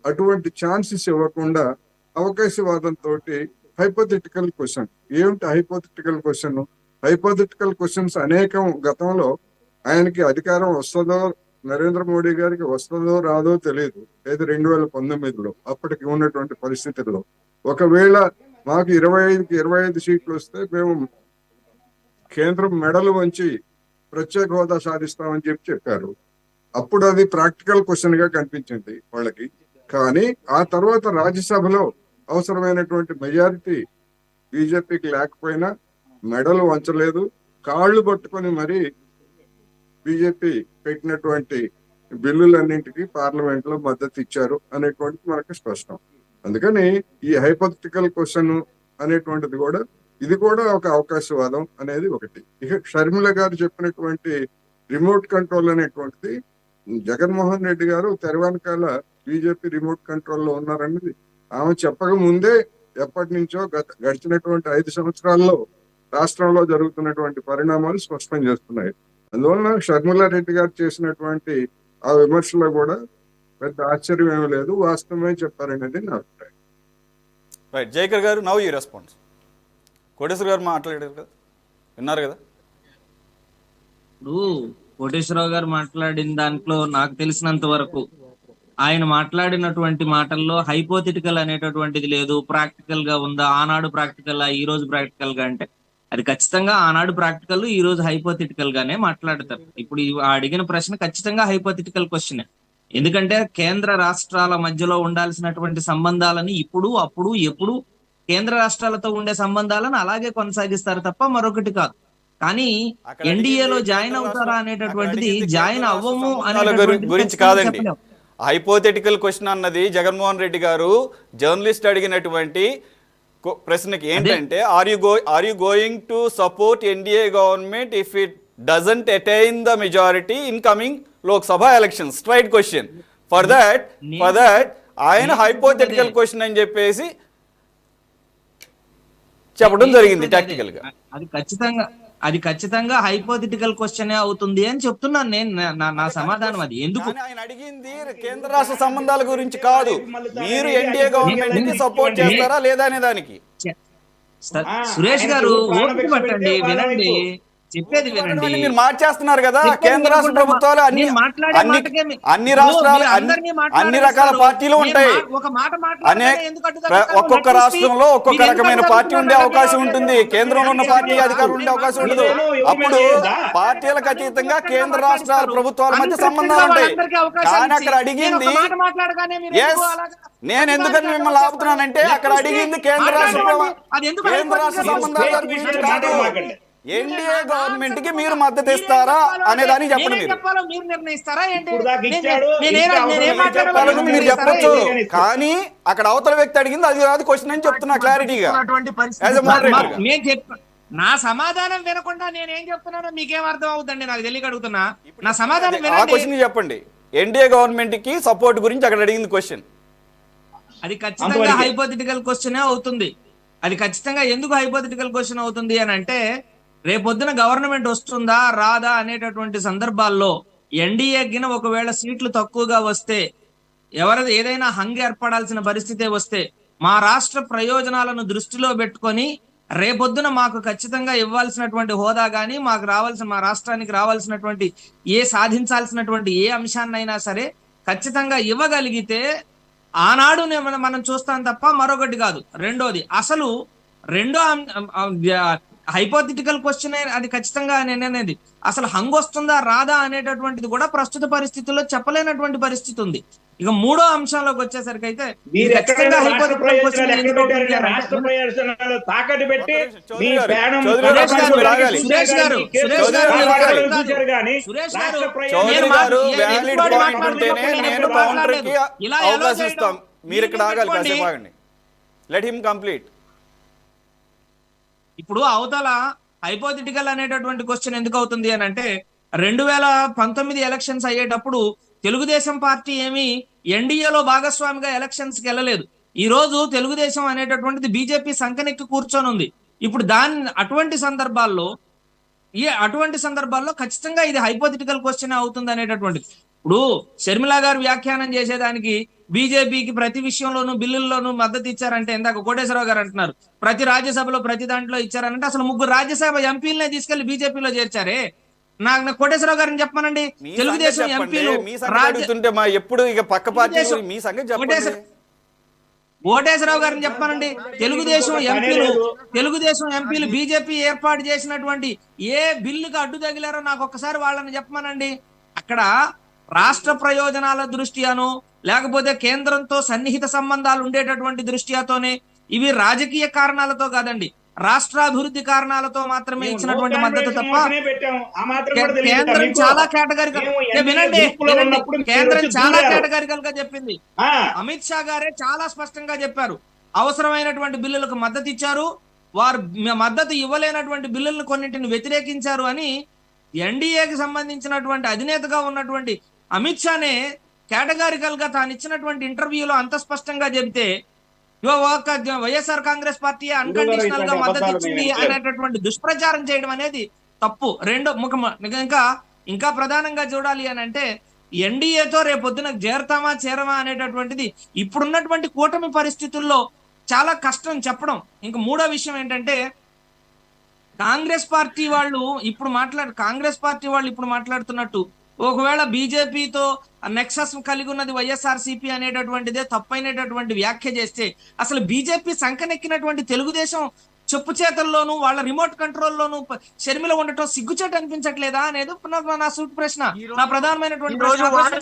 అటువంటి ఛాన్సెస్ ఇవ్వకుండా అవకాశవాదంతో హైపోథెటికల్ క్వశ్చన్. ఏమిటి హైపోథెటికల్ క్వశ్చన్? హైపోథెటికల్ క్వశ్చన్స్ అనేకం గతంలో ఆయనకి అధికారం వస్తుందో నరేంద్ర మోడీ గారికి వస్తుందో రాదో తెలియదు, ఏది 2019లో అప్పటికి ఉన్నటువంటి పరిస్థితుల్లో ఒకవేళ మాకు 25కి 25 సీట్లు వస్తే మేము కేంద్రం మెడలు వంచి ప్రత్యేక హోదా సాధిస్తామని చెప్పారు. అప్పుడు అది ప్రాక్టికల్ క్వశ్చన్ గా కనిపించింది వాళ్ళకి. కానీ ఆ తర్వాత రాజ్యసభలో అవసరమైనటువంటి మెజారిటీ బీజేపీకి లేకపోయినా మెడలు వంచలేదు, కాళ్ళు పట్టుకొని మరి బీజేపీ పెట్టినటువంటి బిల్లులన్నింటికి పార్లమెంట్ లో మద్దతు ఇచ్చారు అనేటువంటి మనకు స్పష్టం. అందుకని ఈ హైపోథెటికల్ క్వశ్చన్ అనేటువంటిది కూడా ఇది కూడా ఒక అవకాశవాదం అనేది ఒకటి. ఇక షర్మిల గారు చెప్పినటువంటి రిమోట్ కంట్రోల్ అనేటువంటిది జగన్మోహన్ రెడ్డి గారు తెర వెనకాల బీజేపీ రిమోట్ కంట్రోల్లో ఉన్నారన్నది ఆమె చెప్పక ముందే ఎప్పటి నుంచో గడిచినటువంటి 5 సంవత్సరాల్లో రాష్ట్రంలో జరుగుతున్నటువంటి పరిణామాలు స్పష్టం చేస్తున్నాయి. అందువలన షర్మిలారెడ్డి గారు చేసినటువంటి ఆ విమర్శలో కూడా పెద్ద ఆశ్చర్యం ఏమీ లేదు, వాస్తవమే చెప్పారనేది నా అభిప్రాయం. రైట్ జయకర్ గారు, నవ్ యూ రెస్పాన్స్. కోటేశ్వర గారు మాట్లాడారు కదా, విన్నారు కదా. ఇప్పుడు కోటేశ్వరరావు గారు మాట్లాడిన దాంట్లో నాకు తెలిసినంత వరకు ఆయన మాట్లాడినటువంటి మాటల్లో హైపోథెటికల్ అనేటటువంటిది లేదు, ప్రాక్టికల్ గా ఉందా, ఆనాడు ప్రాక్టికల్ ఈ రోజు ప్రాక్టికల్ గా అంటే అది ఖచ్చితంగా ఆనాడు ప్రాక్టికల్ ఈ రోజు హైపోథెటికల్ గానే మాట్లాడతారు. ఇప్పుడు అడిగిన ప్రశ్న ఖచ్చితంగా హైపోథెటికల్ క్వశ్చన్. ఎందుకంటే కేంద్ర రాష్ట్రాల మధ్యలో ఉండాల్సినటువంటి సంబంధాలని ఇప్పుడు అప్పుడు ఎప్పుడు కేంద్ర రాష్ట్రాలతో ఉండే సంబంధాలను అలాగే కొనసాగిస్తారు తప్ప మరొకటి కాదు. కానీ ఎన్డీఏలో జాయిన్ అవుతారా అనేటటువంటిది జాయిన్ అవ్వము గురించి కాదండి. హైపోథెటికల్ క్వశ్చన్ అన్నది జగన్మోహన్ రెడ్డి గారు జర్నలిస్ట్ అడిగినటువంటి ప్రశ్నకి ఏంటంటే are you going to support NDA government if it doesn't attain the majority in coming Lok Sabha elections? Straight question. For that ఆయన హైపోథెటికల్ క్వశ్చన్ అని చెప్పేసి చెప్పడం జరిగింది టాక్టికల్ గా. అది ఖచ్చితంగా హైపోథెటికల్ క్వశ్చన్ అవుతుంది అని చెప్తున్నాను నేను. నా సమాధానం అది. ఎందుకు ఆయన అడిగింది కేంద్ర రాష్ట్ర సంబంధాల గురించి కాదు, మీరు ఎన్డీఏ గవర్నమెంట్ కి సపోర్ట్ చేస్తారా లేదా అనే దానికి. సురేష్ గారు ఓపిక పట్టండి, వినండి, చెప్పేది వినండి. మీరు మార్చేస్తున్నారు కదా. కేంద్ర రాష్ట్ర ప్రభుత్వాలు అన్ని రాష్ట్రాలు అన్ని రకాల పార్టీలు ఉంటాయి. ఒక్కొక్క రాష్ట్రంలో ఒక్కొక్క రకమైన పార్టీ ఉండే అవకాశం ఉంటుంది, కేంద్రంలో ఉన్న పార్టీ అధికారులు ఉండే అవకాశం ఉండదు. అప్పుడు పార్టీలకు అతీతంగా కేంద్ర రాష్ట్రాల ప్రభుత్వాల మధ్య సంబంధాలు ఉంటాయి. కానీ అక్కడ అడిగింది, నేను ఎందుకని మిమ్మల్ని ఆపుతున్నానంటే అక్కడ అడిగింది కేంద్ర రాష్ట్ర సంబంధాల గురించి కాదు, ఎన్డీఏ గవర్నమెంట్ కి మీరు మద్దతు ఇస్తారా అనే దానికి చెప్పండి. మీరు చెప్పచ్చు, కానీ అక్కడ అవతల వ్యక్తి అడిగింది అది కాదు క్వశ్చన్ అని చెప్తున్నా క్లారిటీగా. నా సమాధానం వినకుండా నేనేం చెప్తున్నానో మీకేం అర్థం అవుతుందండి? నాకు తెలియక అడుగుతున్నా. నా సమాధానం క్వశ్చన్ చెప్పండి. ఎన్డీఏ గవర్నమెంట్ కి సపోర్ట్ గురించి అక్కడ అడిగింది క్వశ్చన్. అది ఖచ్చితంగా హైపోథెటికల్ క్వశ్చన్ అవుతుంది. అది ఖచ్చితంగా ఎందుకు హైపోథెటికల్ క్వశ్చన్ అవుతుంది అని అంటే, రేపొద్దున గవర్నమెంట్ వస్తుందా రాదా అనేటటువంటి సందర్భాల్లో ఎన్డీఏ ఒకవేళ సీట్లు తక్కువగా వస్తే, ఏదైనా హంగు ఏర్పడాల్సిన పరిస్థితే వస్తే, మా రాష్ట్ర ప్రయోజనాలను దృష్టిలో పెట్టుకొని రేపొద్దున మాకు ఖచ్చితంగా ఇవ్వాల్సినటువంటి హోదా కానీ, మా రాష్ట్రానికి రావాల్సినటువంటి సాధించాల్సినటువంటి ఏ అంశాన్నైనా సరే ఖచ్చితంగా ఇవ్వగలిగితే ఆనాడు మనం చూస్తాం తప్ప మరొకటి కాదు. రెండోది, అసలు హైపోథెటికల్ క్వశ్చన్ అది ఖచ్చితంగా నేననేది అసలు హంగు వస్తుందా రాదా అనేటటువంటిది కూడా ప్రస్తుత పరిస్థితుల్లో చెప్పలేనటువంటి పరిస్థితి ఉంది. ఇక మూడో అంశంలోకి వచ్చేసరికి అయితే మీరు ఇక్కడ ఆగాలి, కాసేపు ఆగండి. Let him complete. ఇప్పుడు అవతల హైపోథెటికల్ అనేటటువంటి క్వశ్చన్ ఎందుకు అవుతుంది అని అంటే, 2019 ఎలక్షన్స్ అయ్యేటప్పుడు తెలుగుదేశం పార్టీ ఏమి ఎన్డీఏలో భాగస్వామిగా ఎలక్షన్స్ కి వెళ్ళలేదు. ఈ రోజు తెలుగుదేశం అనేటటువంటిది బీజేపీ సంకనెక్కి కూర్చొని ఉంది. ఇప్పుడు అటువంటి సందర్భాల్లో ఖచ్చితంగా ఇది హైపోథెటికల్ క్వశ్చన్ అవుతుంది అనేటటువంటిది. ఇప్పుడు షర్మిల గారు వ్యాఖ్యానం చేసేదానికి బీజేపీకి ప్రతి విషయంలోనూ బిల్లుల్లోనూ మద్దతు ఇచ్చారంటే, ఇందాక కోటేశ్వరరావు గారు అంటున్నారు ప్రతి రాజ్యసభలో ప్రతి దాంట్లో ఇచ్చారంటే, అసలు 3 రాజ్యసభ ఎంపీలనే తీసుకెళ్లి బీజేపీలో చేర్చారే. నాకు కోటేశ్వరరావు గారిని చెప్పమనండి. తెలుగుదేశం ఎంపీలు ఎప్పుడు ఇక పక్క పార్టీ మీ సంగతి కోటేశ్వరరావు గారిని చెప్పమనండి. తెలుగుదేశం ఎంపీలు బీజేపీ ఏర్పాటు చేసినటువంటి ఏ బిల్లుకి అడ్డు తగిలారో నాకు ఒక్కసారి వాళ్ళని చెప్పమనండి. అక్కడ రాష్ట్ర ప్రయోజనాల దృష్ట్యాను, లేకపోతే కేంద్రంతో సన్నిహిత సంబంధాలు ఉండేటటువంటి దృష్ట్యాతోనే, ఇవి రాజకీయ కారణాలతో కాదండి. రాష్ట్రాభివృద్ధి కారణాలతో మాత్రమే మేము ఇచ్చినటువంటి నో మద్దతు కాంట్రిబ్యూషన్ తప్ప మోషనే పెట్టాము. ఆ మాత్రం కూడా తెలియదా కేంద్రం మీకు? చాలా కేటగిరికల్ మేము వినండి గ్రూపులో వినండి ఉన్నప్పుడు మీరు కేంద్రం వచ్చి చాలా దూరారు. కేటగిరికల్ గా చెప్పింది. ఆ, అమిత్ షా గారే చాలా స్పష్టంగా చెప్పారు, అవసరమైనటువంటి బిల్లులకు మద్దతు ఇచ్చారు, వారు మద్దతు ఇవ్వలేనటువంటి బిల్లులను కొన్నింటిని వ్యతిరేకించారు అని ఎన్డీఏకి సంబంధించినటువంటి అధినేతగా ఉన్నటువంటి అమిత్ షానే కేటగారికల్ గా తాను ఇచ్చినటువంటి ఇంటర్వ్యూలో అంత స్పష్టంగా చెబితే ఒక వైఎస్ఆర్ కాంగ్రెస్ పార్టీ అన్కండిషనల్ గా మద్దతు ఇచ్చింది అనేటటువంటి దుష్ప్రచారం చేయడం అనేది తప్పు. రెండో ఇంకా ప్రధానంగా చూడాలి అని అంటే ఎన్డీఏతో రేపొద్దున చేరతామా చేరమా అనేటటువంటిది ఇప్పుడున్నటువంటి కూటమి పరిస్థితుల్లో చాలా కష్టం చెప్పడం. ఇంకా మూడో విషయం ఏంటంటే కాంగ్రెస్ పార్టీ వాళ్ళు ఇప్పుడు మాట్లాడుతున్నట్టు ఒకవేళ బీజేపీతో నెక్సస్ కలిగి ఉన్నది వైఎస్ఆర్సీపీ అనేటటువంటిదే తప్పైనటువంటి వ్యాఖ్య చేస్తే అసలు బీజేపీ సంకనెక్కినటువంటి తెలుగుదేశం చెప్పు చేతల్లోనూ వాళ్ళ రిమోట్ కంట్రోల్లోనూ షర్మిల ఉండటం సిగ్గుచేటు అనిపించట్లేదా అనేది నా సూట్ ప్రశ్న, నా ప్రధానమైనటువంటి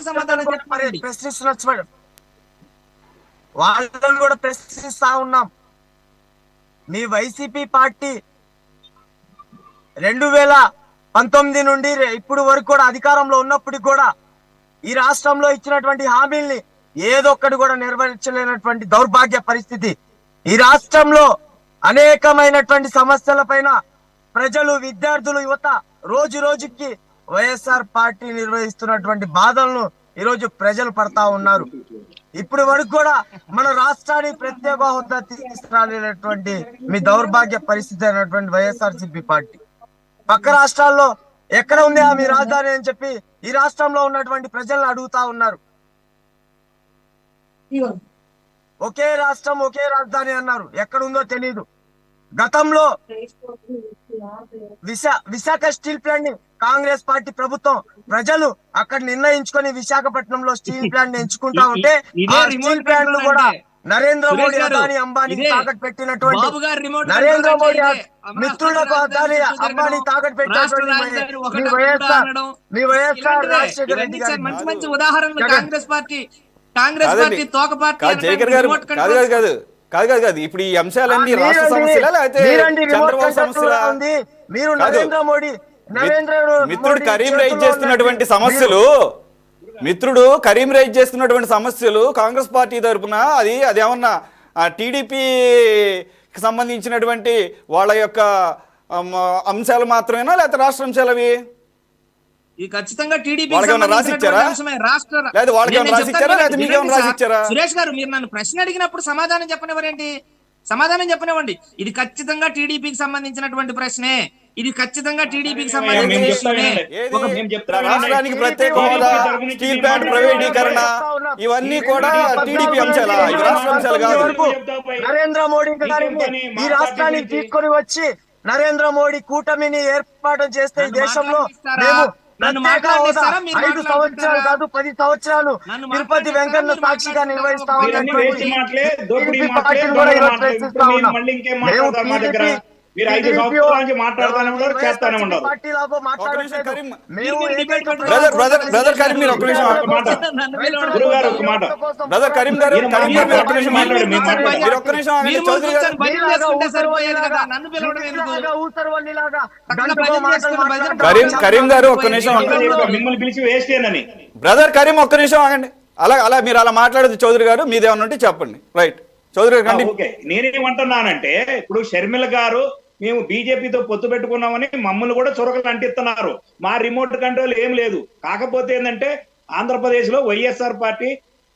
సమాధానం చెప్పండి. ప్రశ్నిస్తున్నారు మేడం, వాళ్ళని కూడా ప్రశ్నిస్తా ఉన్నాం. మీ వైసీపీ పార్టీ 2019 నుండి ఇప్పుడు వరకు కూడా అధికారంలో ఉన్నప్పటికీ కూడా ఈ రాష్ట్రంలో ఇచ్చినటువంటి హామీల్ని ఏదొక్కటి కూడా నెరవేర్చలేనటువంటి దౌర్భాగ్య పరిస్థితి. ఈ రాష్ట్రంలో అనేకమైనటువంటి సమస్యల పైన ప్రజలు, విద్యార్థులు, యువత రోజు రోజుకి వైఎస్ఆర్ పార్టీ నిర్వహిస్తున్నటువంటి బాధలను ఈరోజు ప్రజలు పడతా ఉన్నారు. ఇప్పుడు వరకు కూడా మన రాష్ట్రానికి ప్రత్యేక హోదా తీసుకురాలేనటువంటి మీ దౌర్భాగ్య పరిస్థితి అయినటువంటి వైఎస్ఆర్సీపీ పార్టీ పక్క రాష్ట్రాల్లో ఎక్కడ ఉంది మీ రాజధాని అని చెప్పి ఈ రాష్ట్రంలో ఉన్నటువంటి ప్రజలను అడుగుతా ఉన్నారు. ఒకే రాష్ట్రం ఒకే రాజధాని అన్నారు, ఎక్కడ ఉందో తెలియదు. గతంలో విశాఖ స్టీల్ ప్లాంట్ ని కాంగ్రెస్ పార్టీ ప్రభుత్వం ప్రజలు అక్కడ నిర్ణయించుకొని విశాఖపట్నంలో స్టీల్ ప్లాంట్ ని ఎంచుకుంటా ఉంటే ఆ స్టీల్ ప్లాంట్ ను కూడా నరేంద్ర మోడీ, అదాని, అంబానీ తాకట్టు పెట్టినటువంటి నరేంద్ర మోడీ మిత్రులకు అదాని, అంబానీ తాకట్టు పెట్టినటువంటి మీ వైఎస్ఆర్ రాజశేఖర రెడ్డి గారు మంచి మంచి ఉదాహరణలు కాంగ్రెస్ పార్టీ తోక పార్టీ కాదు. ఇప్పుడు ఈ అంశాలన్నీ రాష్ట్ర సమస్యలా లేకపోతే చంద్రబాబు సమస్యలా? మీరు నరేంద్ర మోడీ మిత్రుడు కరీం రైజ్ చేస్తున్నటువంటి సమస్యలు కాంగ్రెస్ పార్టీ తరఫున అదేమన్నా టీడీపీకి సంబంధించినటువంటి వాళ్ళ యొక్క అంశాలు మాత్రమేనా లేకపోతే రాష్ట్ర అంశాలు అవి? ఖచ్చితంగా టీడీపీ సురేష్ గారు మీరు నన్ను ప్రశ్న అడిగినప్పుడు సమాధానం చెప్పనివ్వండి. ఇది ఖచ్చితంగా టీడీపీకి సంబంధించినటువంటి ప్రశ్నే, ఇది ఖచ్చితంగా టీడీపీకి సంబంధించిన రాష్ట్రానికి ప్రత్యేక హోదా, స్టీల్ ప్లాంట్ ప్రైవేటీకరణ ఇవన్నీ కూడా టీడీపీ అంశాలా? ఇవి రాష్ట్ర అంశాలు కాదు. నరేంద్ర మోడీ గారిని ఈ రాష్ట్రానికి తీసుకొని వచ్చి నరేంద్ర మోడీ కూటమిని ఏర్పాటు చేస్తే ఈ దేశంలో మేము 5 సంవత్సరాలు కాదు 10 సంవత్సరాలు తిరుపతి వెంకన్న సాక్షిగా నిర్వహిస్తా మీరు 5 సంవత్సరాల నుంచి మాట్లాడుతూనే ఉండరు, చేస్తానే ఉండరు. బ్రదర్ కరీం మీరు ఒక్క నిమిషం గురుగారు ఒక మాట, బ్రదర్ కరీం గారు మీరు ఒక్క నిమిషం మాట్లాడు, మీరు ఒక్క నిమిషం ఆగండి. చౌదరి గారు కరీం గారు ఒక్క నిమిషం, మిమ్మల్ని పిలిచి వేస్ట్ అని. బ్రదర్ కరీం ఒక్క నిమిషం ఆగండి. అలా మీరు అలా మాట్లాడదు చౌదరి గారు, మీదేమన్నా ఉంటే చెప్పండి. రైట్ చౌదరి గారు. ఓకే, నేనేమంటున్నానంటే ఇప్పుడు షర్మిల గారు మేము బీజేపీతో పొత్తు పెట్టుకున్నామని మమ్మల్ని కూడా చురకలు అంటిస్తున్నారు. మా రిమోట్ కంట్రోల్ ఏం లేదు. కాకపోతే ఏంటంటే ఆంధ్రప్రదేశ్ లో వైఎస్ఆర్ పార్టీ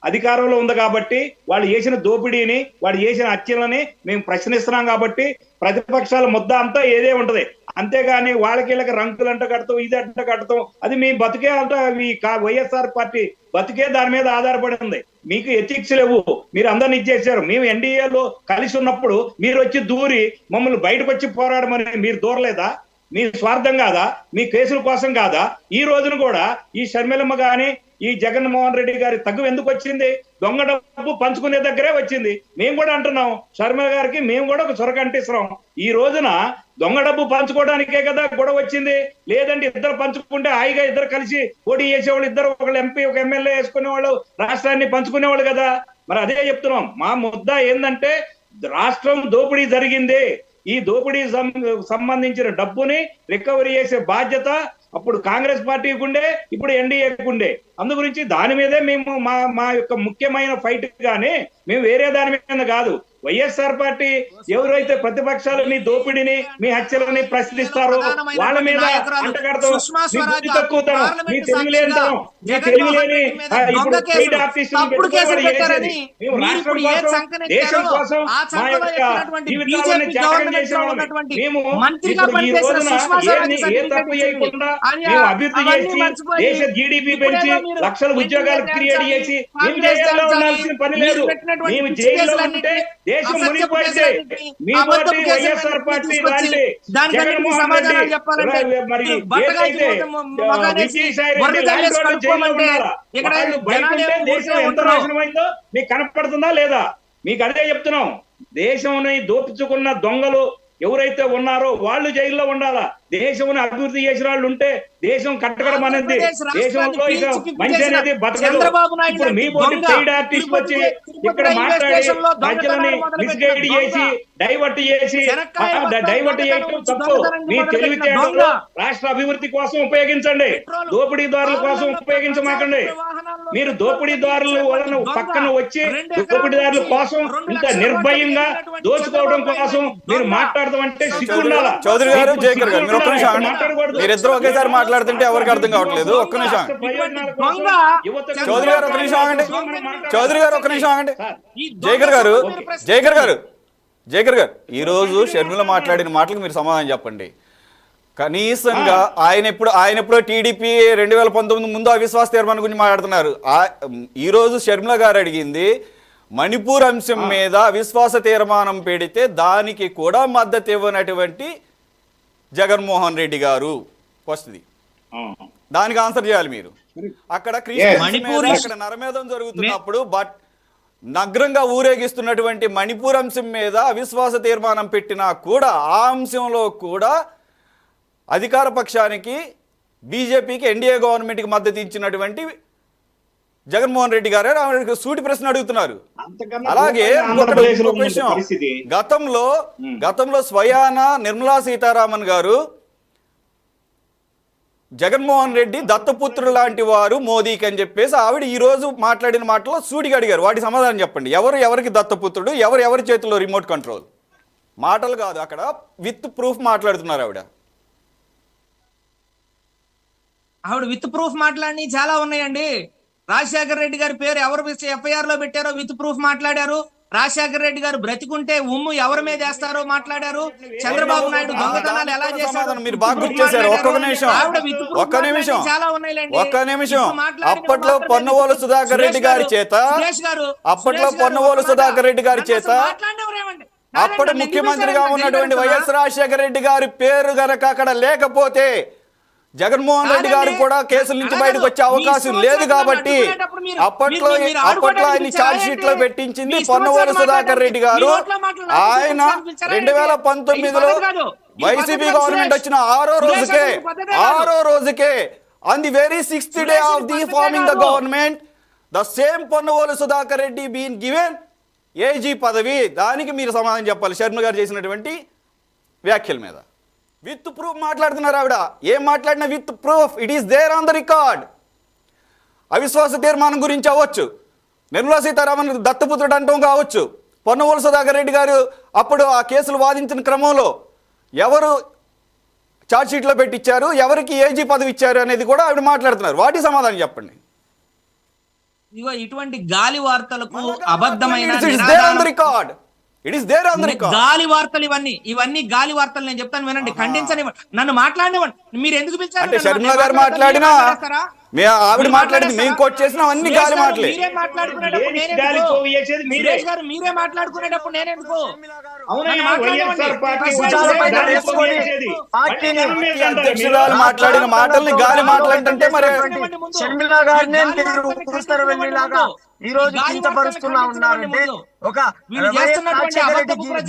అధికారంలో ఉంది కాబట్టి వాళ్ళు చేసిన దోపిడీని, వాళ్ళు చేసిన హత్యలని మేము ప్రశ్నిస్తున్నాం కాబట్టి ప్రతిపక్షాల ముద్ద అంతా ఏదే ఉంటది. అంతేగాని వాళ్ళకి వీళ్ళకి రంకులు అంట కడతాం, ఇది అంట కడతాం, అది మీ బతికే అంట వైఎస్ఆర్ పార్టీ బతికే దాని మీద ఆధారపడి ఉంది. మీకు ఎథిక్స్ లేవు, మీరు అందరిని ఇచ్చేసారు. మేము ఎన్డీఏలో కలిసి ఉన్నప్పుడు మీరు వచ్చి దూరి మమ్మల్ని బయటకు వచ్చి పోరాడమని మీరు దూరలేదా? మీ స్వార్థం కాదా? మీ కేసుల కోసం కాదా? ఈ రోజున కూడా ఈ షర్మిలమ్మ గాని ఈ జగన్మోహన్ రెడ్డి గారి తగ్గు ఎందుకు వచ్చింది? దొంగ డబ్బు పంచుకునే దగ్గరే వచ్చింది. మేము కూడా అంటున్నాం షర్మిల గారికి, మేము కూడా ఒక చొరక అంటిస్తున్నాం. ఈ రోజున దొంగ డబ్బు పంచుకోవడానికే కదా గొడవ వచ్చింది. లేదంటే ఇద్దరు పంచుకుంటే హాయిగా ఇద్దరు కలిసి పోటీ చేసేవాళ్ళు, ఇద్దరు ఒకళ్ళు ఎంపీ ఒక ఎమ్మెల్యే వేసుకునేవాళ్ళు, రాష్ట్రాన్ని పంచుకునేవాళ్ళు కదా. మరి అదే చెప్తున్నాం, మా ముద్ద ఏంటంటే రాష్ట్రం దోపిడీ జరిగింది. ఈ దోపిడీ సంబంధించిన డబ్బుని రికవరీ చేసే బాధ్యత అప్పుడు కాంగ్రెస్ పార్టీకి ఉండే, ఇప్పుడు ఎన్డీఏకి ఉండే. అందు గురించి దాని మీదే మేము మా యొక్క ముఖ్యమైన ఫైట్ గానీ మేము వేరే దాని మీద కాదు. వైఎస్ఆర్ పార్టీ ఎవరైతే ప్రతిపక్షాలు మీ దోపిడీని మీ హత్యలని ప్రశ్నిస్తారో వాళ్ళ మీద అంటగడతాం, మీ బుద్ధి తక్కువతనం, మీ తెలివిలేనితనం, మీ తెలివిలేని ఇప్పుడు పెయిడ్ ఆర్టిస్టులు పెట్టుకోబడి మేము రాష్ట్రం కోసం దేశం కోసం మా యొక్క జీవితాలను త్యాగం చేసిన మేము ఇప్పుడు ఈ రోజున ఏ తప్పు చేయకుండా మేము అభివృద్ధి చేసి దేశ జీడిపి పెంచి లక్షల ఉద్యోగాలు క్రియేట్ చేసి మేము జైల్లో ఉండాల్సిన పని లేదు. మేము జైల్లో ఉంటే దేశం మునిగిపోయింది. మీ పార్టీ వైఎస్ఆర్ పార్టీ లాంటి జగన్మోహన్ రెడ్డి మరి ఏదైతే విజయసాయి రెడ్డి లాంటి వాళ్ళు జైల్లో ఉన్నారా, వాళ్ళు బయట ఉంటే దేశం ఎంత నాశనమైందో మీకు కనపడుతుందా లేదా? మీకు అదే చెప్తున్నాం. దేశంని దోపించుకున్న దొంగలు ఎవరైతే ఉన్నారో వాళ్ళు జైల్లో ఉండాలా. దేశంని అభివృద్ధి చేసిన వాళ్ళు ఉంటే దేశం కట్టడం అనేది, దేశంలో ఇక మంచి అనేది బతకదు. ఇప్పుడు మీ పోటీ పెయిడ్ ఆర్టిస్ట్ వచ్చి ఇక్కడ మాట్లాడి ప్రజలని మిస్గైడ్ చేసి డైవర్ట్ చేయడం తప్పు. మీ తెలివితేటలు రాష్ట్ర అభివృద్ధి కోసం ఉపయోగించండి, దోపిడీదారుల కోసం ఉపయోగించమాకండి. మీరు దోపిడీదారుల వలన పక్కన వచ్చి దోపిడీదారుల కోసం ఇంత నిర్భయంగా దోచుకోవడం కోసం మీరు మాట్లాడదామంటే సిగ్గుండాలా? చౌదరి గారు, జయకర్ గారు, మీరు ఒక్క నిమిషం మీరిద్దరు ఒకేసారి మాట్లాడుతుంటే ఎవరికి అర్థం కావట్లేదు. ఒక్క నిమిషం చౌదరి గారు, ఒక నిమిషం ఆగండి. చౌదరి గారు ఒక్క నిమిషం ఆగండి. జయకర్ గారు, జయకర్ గారు, ఈ రోజు షర్మిల మాట్లాడిన మాటలకు మీరు సమాధానం చెప్పండి. కనీసంగా ఆయన ఎప్పుడో టీడీపీ 2019 ముందు అవిశ్వాస తీర్మానం గురించి మాట్లాడుతున్నారు. ఈ రోజు షర్మిల గారు అడిగింది మణిపూర్ అంశం మీద అవిశ్వాస తీర్మానం పెడితే దానికి కూడా మద్దతు ఇవ్వనటువంటి జగన్మోహన్ రెడ్డి గారు. ఫస్ట్ది దానికి ఆన్సర్ చేయాలి మీరు. అక్కడ అక్కడ నరమేధం జరుగుతున్నప్పుడు నగ్రంగా ఊరేగిస్తున్నటువంటి మణిపూర్ అంశం మీద అవిశ్వాస తీర్మానం పెట్టినా కూడా ఆ అంశంలో కూడా అధికార పక్షానికి బీజేపీకి ఎన్డీఏ గవర్నమెంట్కి మద్దతు ఇచ్చినటువంటి జగన్మోహన్ రెడ్డి గారే సూటి ప్రశ్న అడుగుతున్నారు. అలాగే గతంలో స్వయాన నిర్మలా సీతారామన్ గారు జగన్మోహన్ రెడ్డి దత్తపుత్రుడు లాంటి వారు మోదీకి అని చెప్పేసి ఆవిడ ఈ రోజు మాట్లాడిన మాటలో సూటిగా అడిగారు. వాటి సమాధానం చెప్పండి. ఎవరికి దత్తపుత్రుడు, ఎవరి చేతిలో రిమోట్ కంట్రోల్? మాటలు కాదు, అక్కడ విత్ ప్రూఫ్ మాట్లాడుతున్నారు ఆవిడ విత్ ప్రూఫ్ మాట్లాడి చాలా ఉన్నాయండి. రాజశేఖర రెడ్డి గారి పేరు ఎవరు ఎఫ్ఐఆర్ లో పెట్టారో విత్ ప్రూఫ్ మాట్లాడారు. రాజశేఖర రెడ్డి గారు బ్రతికుంటే ఉమ్ము ఎవరి మీద వేస్తారో మాట్లాడారు. చంద్రబాబు నాయుడు దొంగతనాలు ఎలా చేశారు మీరు బాగా గుర్తు చేశారు. ఒక్క నిమిషం అప్పట్లో పొన్నవోలు సుధాకర్ రెడ్డి గారి చేత అప్పుడు ముఖ్యమంత్రిగా ఉన్నటువంటి వైఎస్ రాజశేఖర రెడ్డి గారి పేరు గనక అక్కడ లేకపోతే జగన్మోహన్ రెడ్డి గారు కూడా కేసుల నుంచి బయటకు వచ్చే అవకాశం లేదు. కాబట్టి అప్పట్లో ఆయన ఛార్జ్ షీట్ లో పెట్టించింది పొన్నవోలు సుధాకర్ రెడ్డి గారు. ఆయన 2019లో వైసీపీ గవర్నమెంట్ వచ్చిన ఆరో రోజుకే on the very 6th day of the forming the government the same Ponnavolu Sudhakar Reddy been given AG పదవి. దానికి మీరు సమాధానం చెప్పాలి శర్మ గారు చేసినటువంటి వ్యాఖ్యల మీద. విత్ ప్రూఫ్ మాట్లాడుతున్నారు ఆవిడ. ఏం మాట్లాడినా with proof, it is there on the record. అవిశ్వాస తీర్మానం గురించి అవ్వచ్చు, నిర్మలా సీతారామన్ దత్తపుత్రుడు అంటం కావచ్చు, పొన్నవోలు సుధాకర్ రెడ్డి గారు అప్పుడు ఆ కేసులు వాదించిన క్రమంలో ఎవరు ఛార్జ్ షీట్లో పెట్టించారు, ఎవరికి ఏజీ పదవి ఇచ్చారు అనేది కూడా ఆవిడ మాట్లాడుతున్నారు. వాటి సమాధానం చెప్పండి. ఇటువంటి గాలి వార్తలకు అబద్ధమైన గాలి వార్తలు ఇవన్నీ గాలి వార్తలు. నేను చెప్తాను వినండి, ఖండించని నన్ను మాట్లాడినవ్వండి. మీరు ఎందుకు పిలిచారు? షర్మిల గారు మాట్లాడినా ఆవిడ మాట్లాడింది మేము కోట్ చేసిన అన్ని గాలి మాటలే. మీరే మాట్లాడుకునేటప్పుడు నేనెందుకు? మాట్లాడిన మాటల్ని గాలి మాట్లాడుతుంటే మరి షర్మిల గారిని ఈ రోజు కించపరుస్తున్నా ఉన్నారంటే ఒక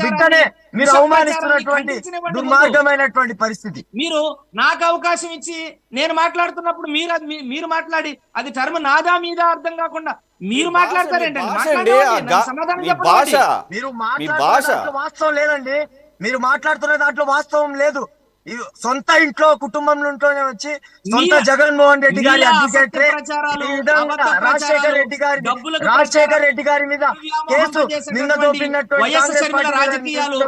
బిడ్డనే మీరు అవమానిస్తున్నటువంటి దుర్మార్గమైనటువంటి పరిస్థితి. మీరు నాకు అవకాశం ఇచ్చి నేను మాట్లాడుతున్నప్పుడు మీరు మాట్లాడి అది టర్మ్ నాదా మీద అర్థం కాకుండా మీరు మాట్లాడతారేంటండి? మీరు మాట్లాడే వాస్తవం లేదండి. మీరు మాట్లాడుతున్న దాంట్లో వాస్తవం లేదు. ఇది సొంత ఇంట్లో కుటుంబంలోనే వచ్చి సొంత మీ- జగన్మోహన్ రెడ్డి గారి మీ అడ్వకేట్ అసత్య ప్రచారాలు, అబద్ధ రాజశేఖర్ ప్రచారాలు, రెడ్డి గారి డబ్బులకు రాజశేఖర్ రెడ్డి గారి మీద వ్యామోహం కేసు నిన్న చేసేటటువంటి దోపినటువంటి వైఎస్ కాంగ్రెస్ షర్మిల పార్టీ రాజకీయాలు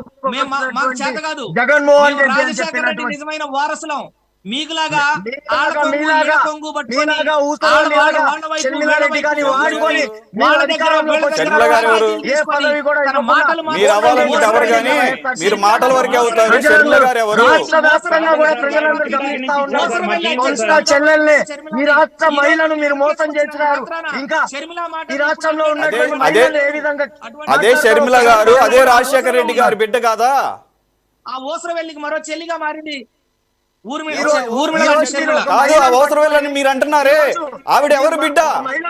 మాకు చేత కాదు. జగన్మోహన్ మేము రెడ్డి అని రాజశేఖర రెడ్డి చెప్పినటువంటి నిజమైన వారసులం. మీకులాగా మీలాగా ఆళ్ళ కొంగు, మీలాగా ఈళ్ళ కొంగు పట్టుకొని మీలాగా వాళ్ళ ఊసరవల్లిలాగా వైపు, షర్మిల వీళ్ళ రెడ్డి గారిని వైపు వాడుకొని వాళ్ళ మీరు దగ్గర అధికారంలోకి వచ్చిన షర్మిల గారు ఎవరు? ఏ పదవి కూడా తన ఇవ్వకుండా మాటలు మీరు అవ్వాలనుకుంటే ఎవరు కానీ మీరు మాటల వరకే అవుతారు. షర్మిల గారు ఎవరు? రాష్ట్ర వ్యాప్తంగా కూడా ప్రజలందరూ గమనిస్తా ఉన్నారు. సొంత చెల్లెల్ని ఈ రాష్ట్ర మహిళను మీరు మోసం చేస్తున్నారు. ఇంకా ఈ రాష్ట్రంలో ఉన్నటువంటి అదే మహిళలు ఏ విధంగా అదే షర్మిల గారు అదే రాజశేఖర రెడ్డి గారి బిడ్డ కాదా? ఆ ఊసరవెల్లికి మరో చెల్లిగా మారింది ఊర్మిళ. ఈ లాంటి రోజు షర్మిల. కాదు, అవసరం వెళ్ళని మీరు అంటున్నారే. ఆవిడ ఎవరు బిడ్డ?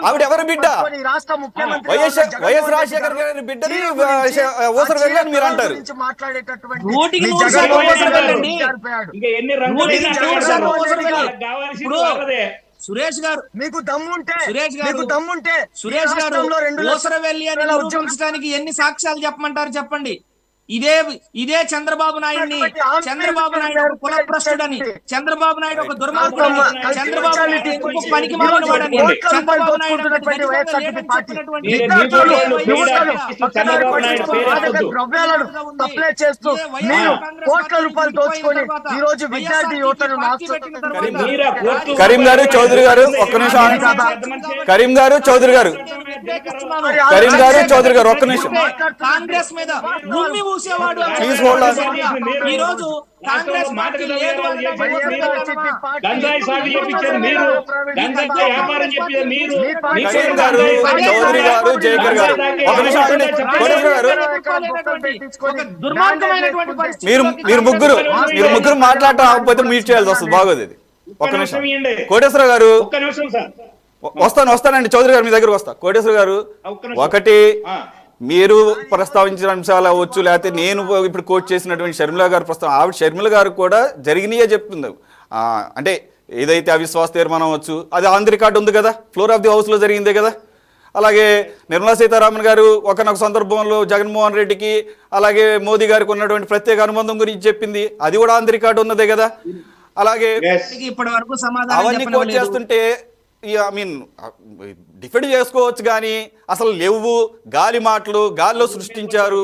ఆవిడ ఎవరు బిడ్డ? ఈ రాష్ట్ర ముఖ్యమంత్రి వైఎస్ రాజశేఖర గారి బిడ్డని అవసరం వెళ్ళని మీరు అంటారు. మాట్లాడేటటువంటి నూటికి మీ 100% జగన్మోహన్ రెడ్డి ఊసరవెల్లండి. జారిపోయాడు. ఇంకా ఎన్ని రంగులు నూటికి అయినా 100% ఆడతారు. ఊసరవెల్లి. వాళ్ళకి కావాల్సింది ఇప్పుడు వాళ్ళదే. సురేష్ గారు మీకు దమ్ముంటే సురేష్ గారు మీకు దమ్ముంటే సురేష్ గారు ఓసరవెల్లి అని నిరూపించడానికి ఎన్ని సాక్ష్యాలు చెప్పమంటారు చెప్పండి. ఇదే చంద్రబాబు నాయుడిని, చంద్రబాబు నాయుడు ఒక కులభ్రష్టుడని, చంద్రబాబు నాయుడు ఒక దుర్మార్గుడని, చంద్రబాబు నాయుడు ఎందుకు పనికి మాలిన వాడని, చంద్రబాబు నాయుడు ఒక దరిద్రంగా లేడని చెప్పినటువంటి చంద్రబాబు నాయుడు పేరు ఎత్తొద్దు. ద్రవ్యాలను సప్లై చేస్తూ మీరు కోట్ల రూపాయలు దోచుకొని ఈ రోజు విద్యార్థి యువతను మీరా కోర్టు కరీం గారు, చౌదరి గారు, ఒక్క నిమిషం ఆగండి. కరీం గారు, చౌదరి గారు, కరీం గారు, చౌదరి గారు, ఒక్క నిమిషం. కాంగ్రెస్ మీద ఉమ్మి ఊసేవాడు అని Please hold on. ఈ రోజు కాంగ్రెస్ పార్టీ లేదు అని గంజాయి సాగు చేపించారు మీరు, గంజాయి వ్యాపారం చెప్పేది మీరు. కరీం గారు, చౌదరి గారు, జయకర్ గారు, ఒక నిమిషం ఆగండి. కోటేశ్వర గారు, ఒక దుర్మార్గమైనటువంటి పరిస్థితి మీరు ముగ్గురు మాట్లాడటం ఆగకపోతే మ్యూట్ చేయాల్సి వస్తుంది. బాగోదు ఇది. ఒక్క నిమిషం. కోటేశ్వర గారు, ఒక్క నిమిషం సార్. వస్తానండి. చౌదరి గారు మీ దగ్గరకు వస్తా. కోటేశ్వర గారు, ఒకటి మీరు ప్రస్తావించిన అంశాలు అవ్వచ్చు, లేకపోతే నేను ఇప్పుడు కోట్ చేసినటువంటి షర్మిల గారు ప్రస్తావన, ఆవిడ షర్మిల గారు కూడా జరిగినాయే చెప్తుంది. అంటే ఏదైతే అవిశ్వాస తీర్మానం అవ్వచ్చు, అది ఆన్ ది రికార్డు ఉంది కదా, ఫ్లోర్ ఆఫ్ ది హౌస్లో జరిగిందే కదా. అలాగే నిర్మలా సీతారామన్ గారు ఒకనొక సందర్భంలో జగన్మోహన్ రెడ్డికి అలాగే మోదీ గారికి ఉన్నటువంటి ప్రత్యేక అనుబంధం గురించి చెప్పింది, అది కూడా ఆన్ ది రికార్డు ఉన్నదే కదా. అలాగే ఇప్పటి వరకు సమాధానం అవన్నీ కోట్ చేస్తుంటే డిఫెండ్ చేసుకోవచ్చు కానీ అసలు లేవు, గాలి మాటలు గాలిలో సృష్టించారు.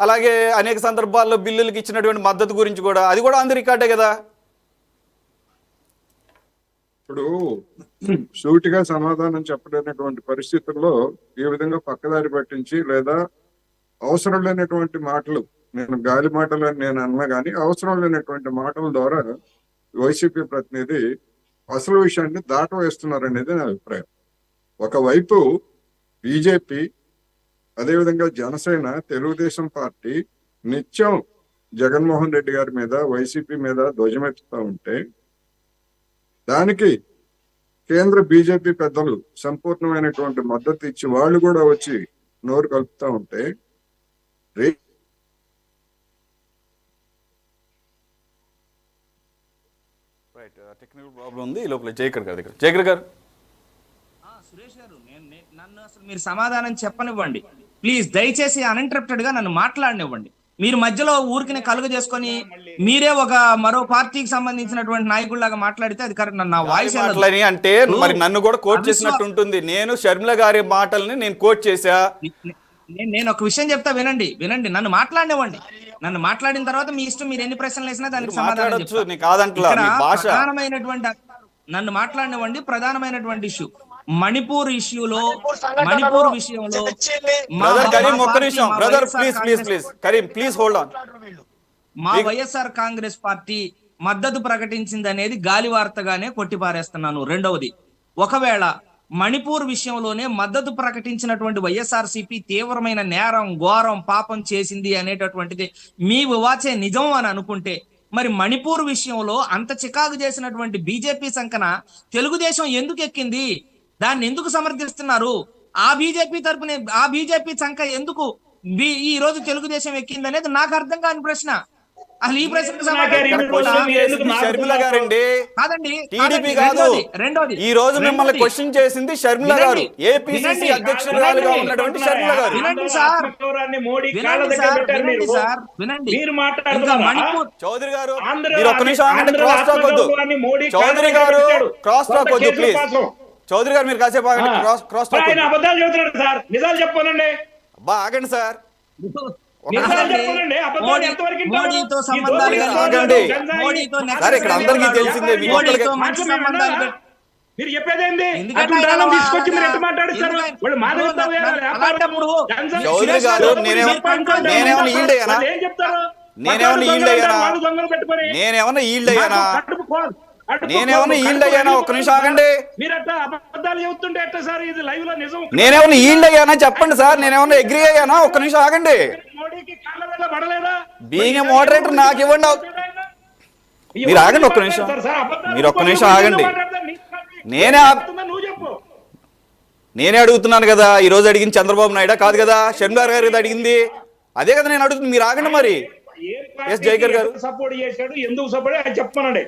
అలాగే అనేక సందర్భాల్లో బిల్లులకు ఇచ్చినటువంటి మద్దతు గురించి కూడా, అది కూడా ఆన్ ది రికార్డే కదా. ఇప్పుడు సూటిగా సమాధానం చెప్పలేనటువంటి పరిస్థితుల్లో ఈ విధంగా పక్కదారి పట్టించి లేదా అవసరం లేనటువంటి మాటలు, నేను గాలి మాటలు అని నేను అన్నా కానీ అవసరం లేనటువంటి మాటల ద్వారా వైసీపీ ప్రతినిధి అసలు విషయాన్ని దాటవేస్తున్నారనేది నా అభిప్రాయం. ఒకవైపు బీజేపీ, అదేవిధంగా జనసేన, తెలుగుదేశం పార్టీ నిత్యం జగన్మోహన్ రెడ్డి గారి మీద, వైసీపీ మీద ధ్వజమెత్తుతూ ఉంటే దానికి కేంద్ర బీజేపీ పెద్దలు సంపూర్ణమైనటువంటి మద్దతు ఇచ్చి వాళ్ళు కూడా వచ్చి నోరు కలుపుతూ ఉంటే టెక్నికల్ ప్రాబ్లం ఉంది. ఈ లోపల జయకర్ గారు దగ్గర. జయకర్ గారు, సురేష్ గారు, నన్ను అసలు మీరు సమాధానం చెప్పనివ్వండి ప్లీజ్. దయచేసి అన్ఇంటరప్టెడ్ గా నన్ను మాట్లాడనివ్వండి. మీరు మధ్యలో ఊరికి కలుగు చేసుకొని మీరే ఒక మరో పార్టీకి సంబంధించినటువంటి నాయకుడిలాగా మాట్లాడితే అది కరెక్ట్. నా వాయిస్ అంటే మరి నన్ను కూడా కోట్ చేసినట్టు ఉంటుంది. నేను షర్మిల గారి మాటల్ని నేను కోట్ చేశా. నేను ఒక విషయం చెప్తా, వినండి. నన్ను మాట్లాడినివ్వండి. నన్ను మాట్లాడిన తర్వాత మీ ఇష్టం, మీరు ఎన్ని ప్రశ్నలు వేసినా దానికి సమాధానం ప్రధానమైనటువంటి నన్ను మాట్లాడినివ్వండి. ప్రధానమైనటువంటి ఇష్యూ మణిపూర్ ఇష్యూలో, మణిపూర్ విషయంలో మా వైఎస్ఆర్ కాంగ్రెస్ పార్టీ మద్దతు ప్రకటించింది అనేది గాలి వార్తగానే కొట్టిపారేస్తున్నాను. రెండవది, ఒకవేళ మణిపూర్ విషయంలోనే మద్దతు ప్రకటించినటువంటి వైఎస్ఆర్సీపీ తీవ్రమైన నేరం, ఘోరం, పాపం చేసింది అనేటటువంటిది మీ వాచే నిజం అని అనుకుంటే, మరి మణిపూర్ విషయంలో అంత చికాకు చేసినటువంటి బీజేపీ సంకన తెలుగుదేశం ఎందుకు ఎక్కింది? దాన్ని ఎందుకు సమర్థిస్తున్నారు? ఆ బీజేపీ తరపున ఆ బీజేపీ సంఖ ఎందుకు ఈ రోజు తెలుగుదేశం ఎక్కింది అనేది నాకు అర్థం కాని ప్రశ్న. అసలు ఈ ప్రశ్నకు నాకే సమాధానం రెండు చెప్పకుండా క్వశ్చన్ మీరు ఎందుకు చేసింది షర్మిల గారండి, కాదండి, టీడీపీ కాదండి, కాదు. రెండోది ఈ రోజు మిమ్మల్ని క్వశ్చన్ చేసింది షర్మిల గారు, ఏపీసీసీ అధ్యక్షురాలుగా ఉన్నటువంటి షర్మిల గారు. వినండి సార్, ఆత్మగౌరవాన్ని మోడీ కాళ్ళ వినండి దగ్గర సార్, పెట్టారు వినండి మీరు. సార్, వినండి. మీరు ఇంకా మాట్లాడుతున్నారా? మణిపూర్ చౌదరి గారు ఆంధ్ర మీరు ఒక్క నిమిషం ఆగండి, ఆంధ్ర క్రాస్ టాక్ వద్దు. ఆత్మగౌరవాన్ని మోడీ చౌదరి కాళ్ళ గారు దగ్గర పెట్టాడు. క్రాస్ టాక్ కొత్త వద్దు కేసుల ప్లీజ్. కోసం. చౌదరి గారు మీరు కాసేపు ఆగండి, క్రాస్ టాక్ ఆయన వద్దు. అబద్ధాలు చెబుతున్నాడు సార్, నిజాలు చెప్పానండి. బా ఆగండి సార్. నిజాలు చెప్పానండి, అబద్ధాలు ఎంతవరకు వింటారు? మోడీతో ఈ సంబంధాలు దోపిడీ ఆగండి. గంజాయి, మోడీతో సార్ ఇక్కడ అందరికీ తెలిసిందే, మీ ఒక్కరికి మోడీతో మంచి సంబంధాలు పెట్టు. మీరు చెప్పేదేంది? ఎందుకంటే అటువంటి ఆయన వాళ్ళని తీసుకొచ్చి మీరు ఎంత అలాగా- మాట్లాడిస్తారు? ఎందుకంటే- వాళ్ళు మాధవరావు గారు, అలాంటప్పుడు గంజాయి, చౌదరి సురేష్ గారు, బాబు, నేనేమన్నా- మీరు పంచుకోండి. నేనేమన్నా ఈల్డ్ అయ్యానా? వాళ్ళు ఏం చెప్తారు? నేనేమన్నా ఈల్డ్ అయ్యానా? వాళ్ళు దొంగలు పెట్టుకొని నేనేమన్నా ఈల్డ్ అయ్యానా? కడుపు నేనేమన్నా ఈల్డ్ అయ్యానా? ఒక్క నిమిషం ఆగండి. మీరు అట్లా అబద్ధాలు చెబుతుంటే ఎట్లా సార్? ఇది లైవ్ లో నిజం. నేనేమన్నా ఈల్డ్ అయ్యానా చెప్పండి సార్. నేనేమన్నా అగ్రీ అయ్యానా? ఒక్క నిమిషం ఆగండి. మోడీకి కాళ్ళ వల్ల పడలేదా? బీయింగ్ ఏ మోడరేటర్ నాకు ఇవ్వండి. మీరు ఆగండి ఒక్క నిమిషం. మీరు ఒక్క నిమిషం ఆగండి. నేనే అడుగుతున్నాను కదా, ఈ రోజు అడిగింది చంద్రబాబు నాయుడు కాదు కదా, షర్మిల గారు అడిగింది అదే కదా నేను అడుగుతుంది. మీరు ఆగండి మరి. ఎస్ జైకర్ గారు సపోర్ట్ చేశాడు, ఎందుకు సపోర్ట్ అది చెప్పమనండి.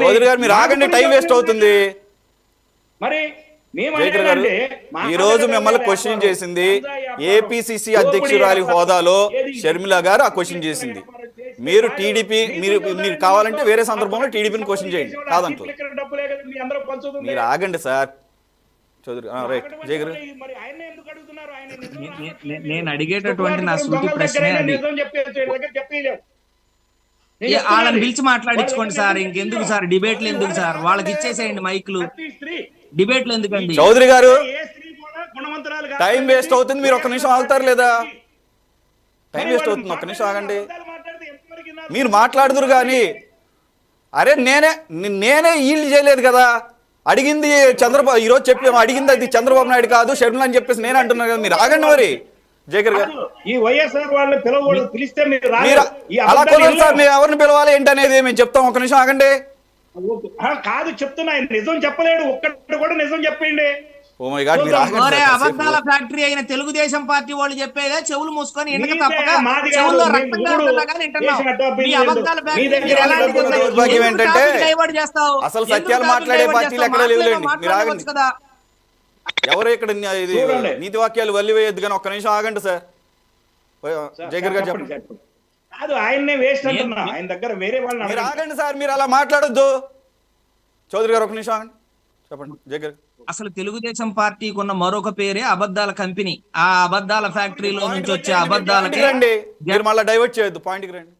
చౌదరి గారు మీరు ఆగండి, టైం వేస్ట్ అవుతుంది. మరి జైకర్ గారు ఈ రోజు మిమ్మల్ని క్వశ్చన్ చేసింది ఏపీసీసీ అధ్యక్షురాలి హోదాలో షర్మిల గారు ఆ క్వశ్చన్ చేసింది. మీరు టీడీపీ మీరు కావాలంటే వేరే సందర్భంలో టీడీపీని క్వశ్చన్ చేయండి కాదంటూ. మీరు ఆగండి సార్. చౌదరి రైట్ జై గారు. నేను అడిగేటటువంటి నా సూటి ప్రశ్నే అది. వాళ్ళని పిలిచి మాట్లాడించుకోండి సార్, ఇంకెందుకు సార్ డిబేట్లు ఎందుకు సార్? వాళ్ళకి ఇచ్చేసేయండి మైకులు, డిబేట్లు ఎందుకండి? చౌదరి గారు టైం వేస్ట్ అవుతుంది, మీరు ఒక్క నిమిషం ఆగుతారు లేదా? టైం వేస్ట్ అవుతుంది, ఒక్క నిమిషం ఆగండి. మీరు మాట్లాడుదురు కానీ అరే నేనే ఈల్డ్ చేయలేదు కదా. అడిగింది చంద్రబాబు, ఈరోజు చెప్పి అడిగింది అది చంద్రబాబు నాయుడు కాదు షర్మిల అని చెప్పేసి నేను అంటున్నాను కదా. మీరు ఆగండి మరి. జైకర్ గారు ఈ వైఎస్ఆర్ వాళ్ళని పిలవకూడదు, పిలిస్తే మీరు అలా కుదరదు సార్. మేము ఎవరిని పిలవాలి ఏంటి అనేది మేము చెప్తాం. ఒక నిమిషం ఆగండి. కాదు చెప్తున్నా, ఆయన నిజం చెప్పలేడు, ఒక్కటి కూడా నిజం చెప్పండి. ఓ మై గాడ్, మీరు ఆగండి సార్. అబద్ధాల ఫ్యాక్టరీ అయిన తెలుగుదేశం పార్టీ వాళ్ళు చెప్పేదే చెవులు మూసుకొని ఇంటికి తప్పక మాది కాదు, చెవుల్లో మీ రక్తం మూడు కారుతున్నా కానీ వింటున్నావు. చేసిన అడ్డాపీలు మీ లేదు. అబద్ధాల మీ ఫ్యాక్టరీ దగ్గర మీరు ఎలాంటి అబద్ధాల చేస్తారు? దౌర్భాగ్యం ఎందుకు ఏంటంటే టాపిక్ డైవర్ట్ చేస్తావు? అసలు ఎందుకు సత్యాలు టాపిక్ మాట్లాడే డైవర్ట్ పార్టీలు చేస్తావు? ఎక్కడ లేవులేండి. మీరు ఆగండి. మాట్లాడవచ్చు కదా. ఎవరు ఇక్కడ ఇది నీతి వాక్యాలు వల్లి వేయద్దు కానీ ఒక్క నిమిషం ఆగండి సార్. జైకర్ గారు చెప్పండి. కాదు ఆయన్నే వేస్ట్ అంటున్నా, ఆయన దగ్గర వేరే వాళ్ళని మీరు ఆగండి సార్, మీరు అలా మాట్లాడొద్దు. చౌదరి గారు ఒక నిమిషం ఆగండి, చెప్పండి జైకర్. అసలు తెలుగుదేశం పార్టీకి ఉన్న మరొక పేరే అబద్ధాల కంపెనీ. ఆ అబద్ధాల ఫ్యాక్టరీలో నుంచి వచ్చే అబద్ధాలకి రండి, మీరు మళ్ళీ డైవర్ట్ చేయొద్దు, పాయింట్కి రండి.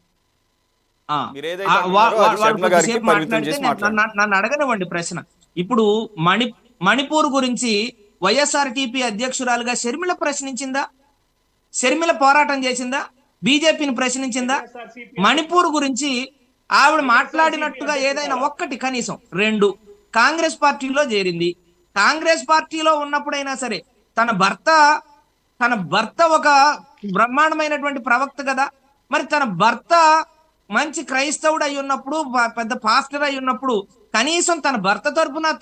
మీరు ఏదైతే అంటున్నారో అది షర్మిల గారికి పరిమితం చేసి మాట్లాడండి. నన్ను అడగనివ్వండి ప్రశ్న. ఇప్పుడు మణిపూర్ గురించి వైఎస్ఆర్టీపీ అధ్యక్షురాలుగా షర్మిల ప్రశ్నించిందా? షర్మిల పోరాటం చేసిందా? బీజేపీని ప్రశ్నించిందా? మణిపూర్ గురించి ఆవిడ మాట్లాడినట్టుగా ఏదైనా ఒక్కటి, కనీసం రెండు, కాంగ్రెస్ పార్టీలో చేరింది. కాంగ్రెస్ పార్టీలో ఉన్నప్పుడైనా సరే తన భర్త ఒక బ్రహ్మాండమైనటువంటి ప్రవక్త కదా. మరి తన భర్త మంచి క్రైస్తవుడు అయి ఉన్నప్పుడు, పెద్ద పాస్టర్ అయి ఉన్నప్పుడు కనీసం తన భర్త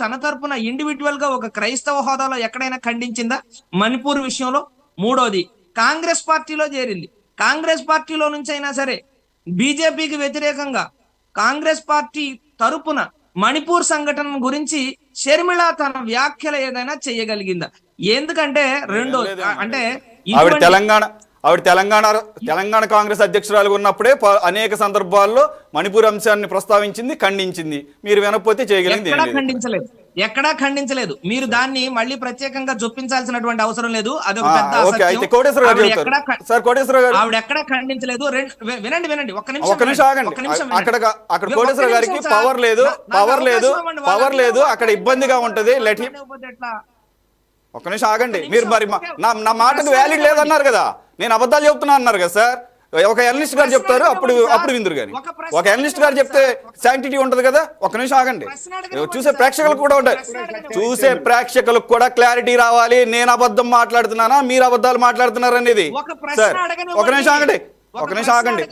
తన తరపున ఇండివిజువల్ గా ఒక క్రైస్తవ హోదాలో ఎక్కడైనా ఖండించిందా మణిపూర్ విషయంలో? మూడోది, కాంగ్రెస్ పార్టీలో చేరింది. కాంగ్రెస్ పార్టీలో నుంచి అయినా సరే బీజేపీకి వ్యతిరేకంగా కాంగ్రెస్ పార్టీ తరపున మణిపూర్ సంఘటన గురించి షర్మిల తన వ్యాఖ్యలు ఏదైనా చేయగలిగిందా? ఎందుకంటే రెండో అంటే ఆవిడ తెలంగాణ కాంగ్రెస్ అధ్యక్షురాలుగా ఉన్నప్పుడే అనేక సందర్భాల్లో మణిపూర్ అంశాన్ని ప్రస్తావించింది, ఖండించింది. మీరు వినకపోతే చేయగలిగింది ఎక్కడా ఖండించలేదు. మీరు దాన్ని మళ్ళీ ప్రత్యేకంగా చొప్పించాల్సినటువంటి అవసరం లేదు. అదొక పెద్ద ఆవిడ ఎక్కడా ఖండించలేదు. వినండి ఒక్క నిమిషం ఆగండి. అక్కడ కోటేశ్వర గారికి పవర్ లేదు, అక్కడ ఇబ్బందిగా ఉంటది. ఒక్క నిమిషం ఆగండి. మీరు మరి నా మాటకు వ్యాలిడ్ లేదన్నారు కదా, నేను అబద్ధాలు చెప్తున్నా అన్నారు కదా సార్. ఒక అనలిస్ట్ గారు చెప్తారు, అప్పుడు విందురు కానీ ఒక అనలిస్ట్ గారు చెప్తే శాంక్టిటీ ఉంటది కదా. ఒక్క నిమిషం ఆగండి. చూసే ప్రేక్షకులకు కూడా ఉంటాయి, చూసే ప్రేక్షకులకు కూడా క్లారిటీ రావాలి. నేను అబద్ధం మాట్లాడుతున్నానా, మీరు అబద్ధాలు మాట్లాడుతున్నారు అనేది. సార్ ఒక నిమిషం ఆగండి.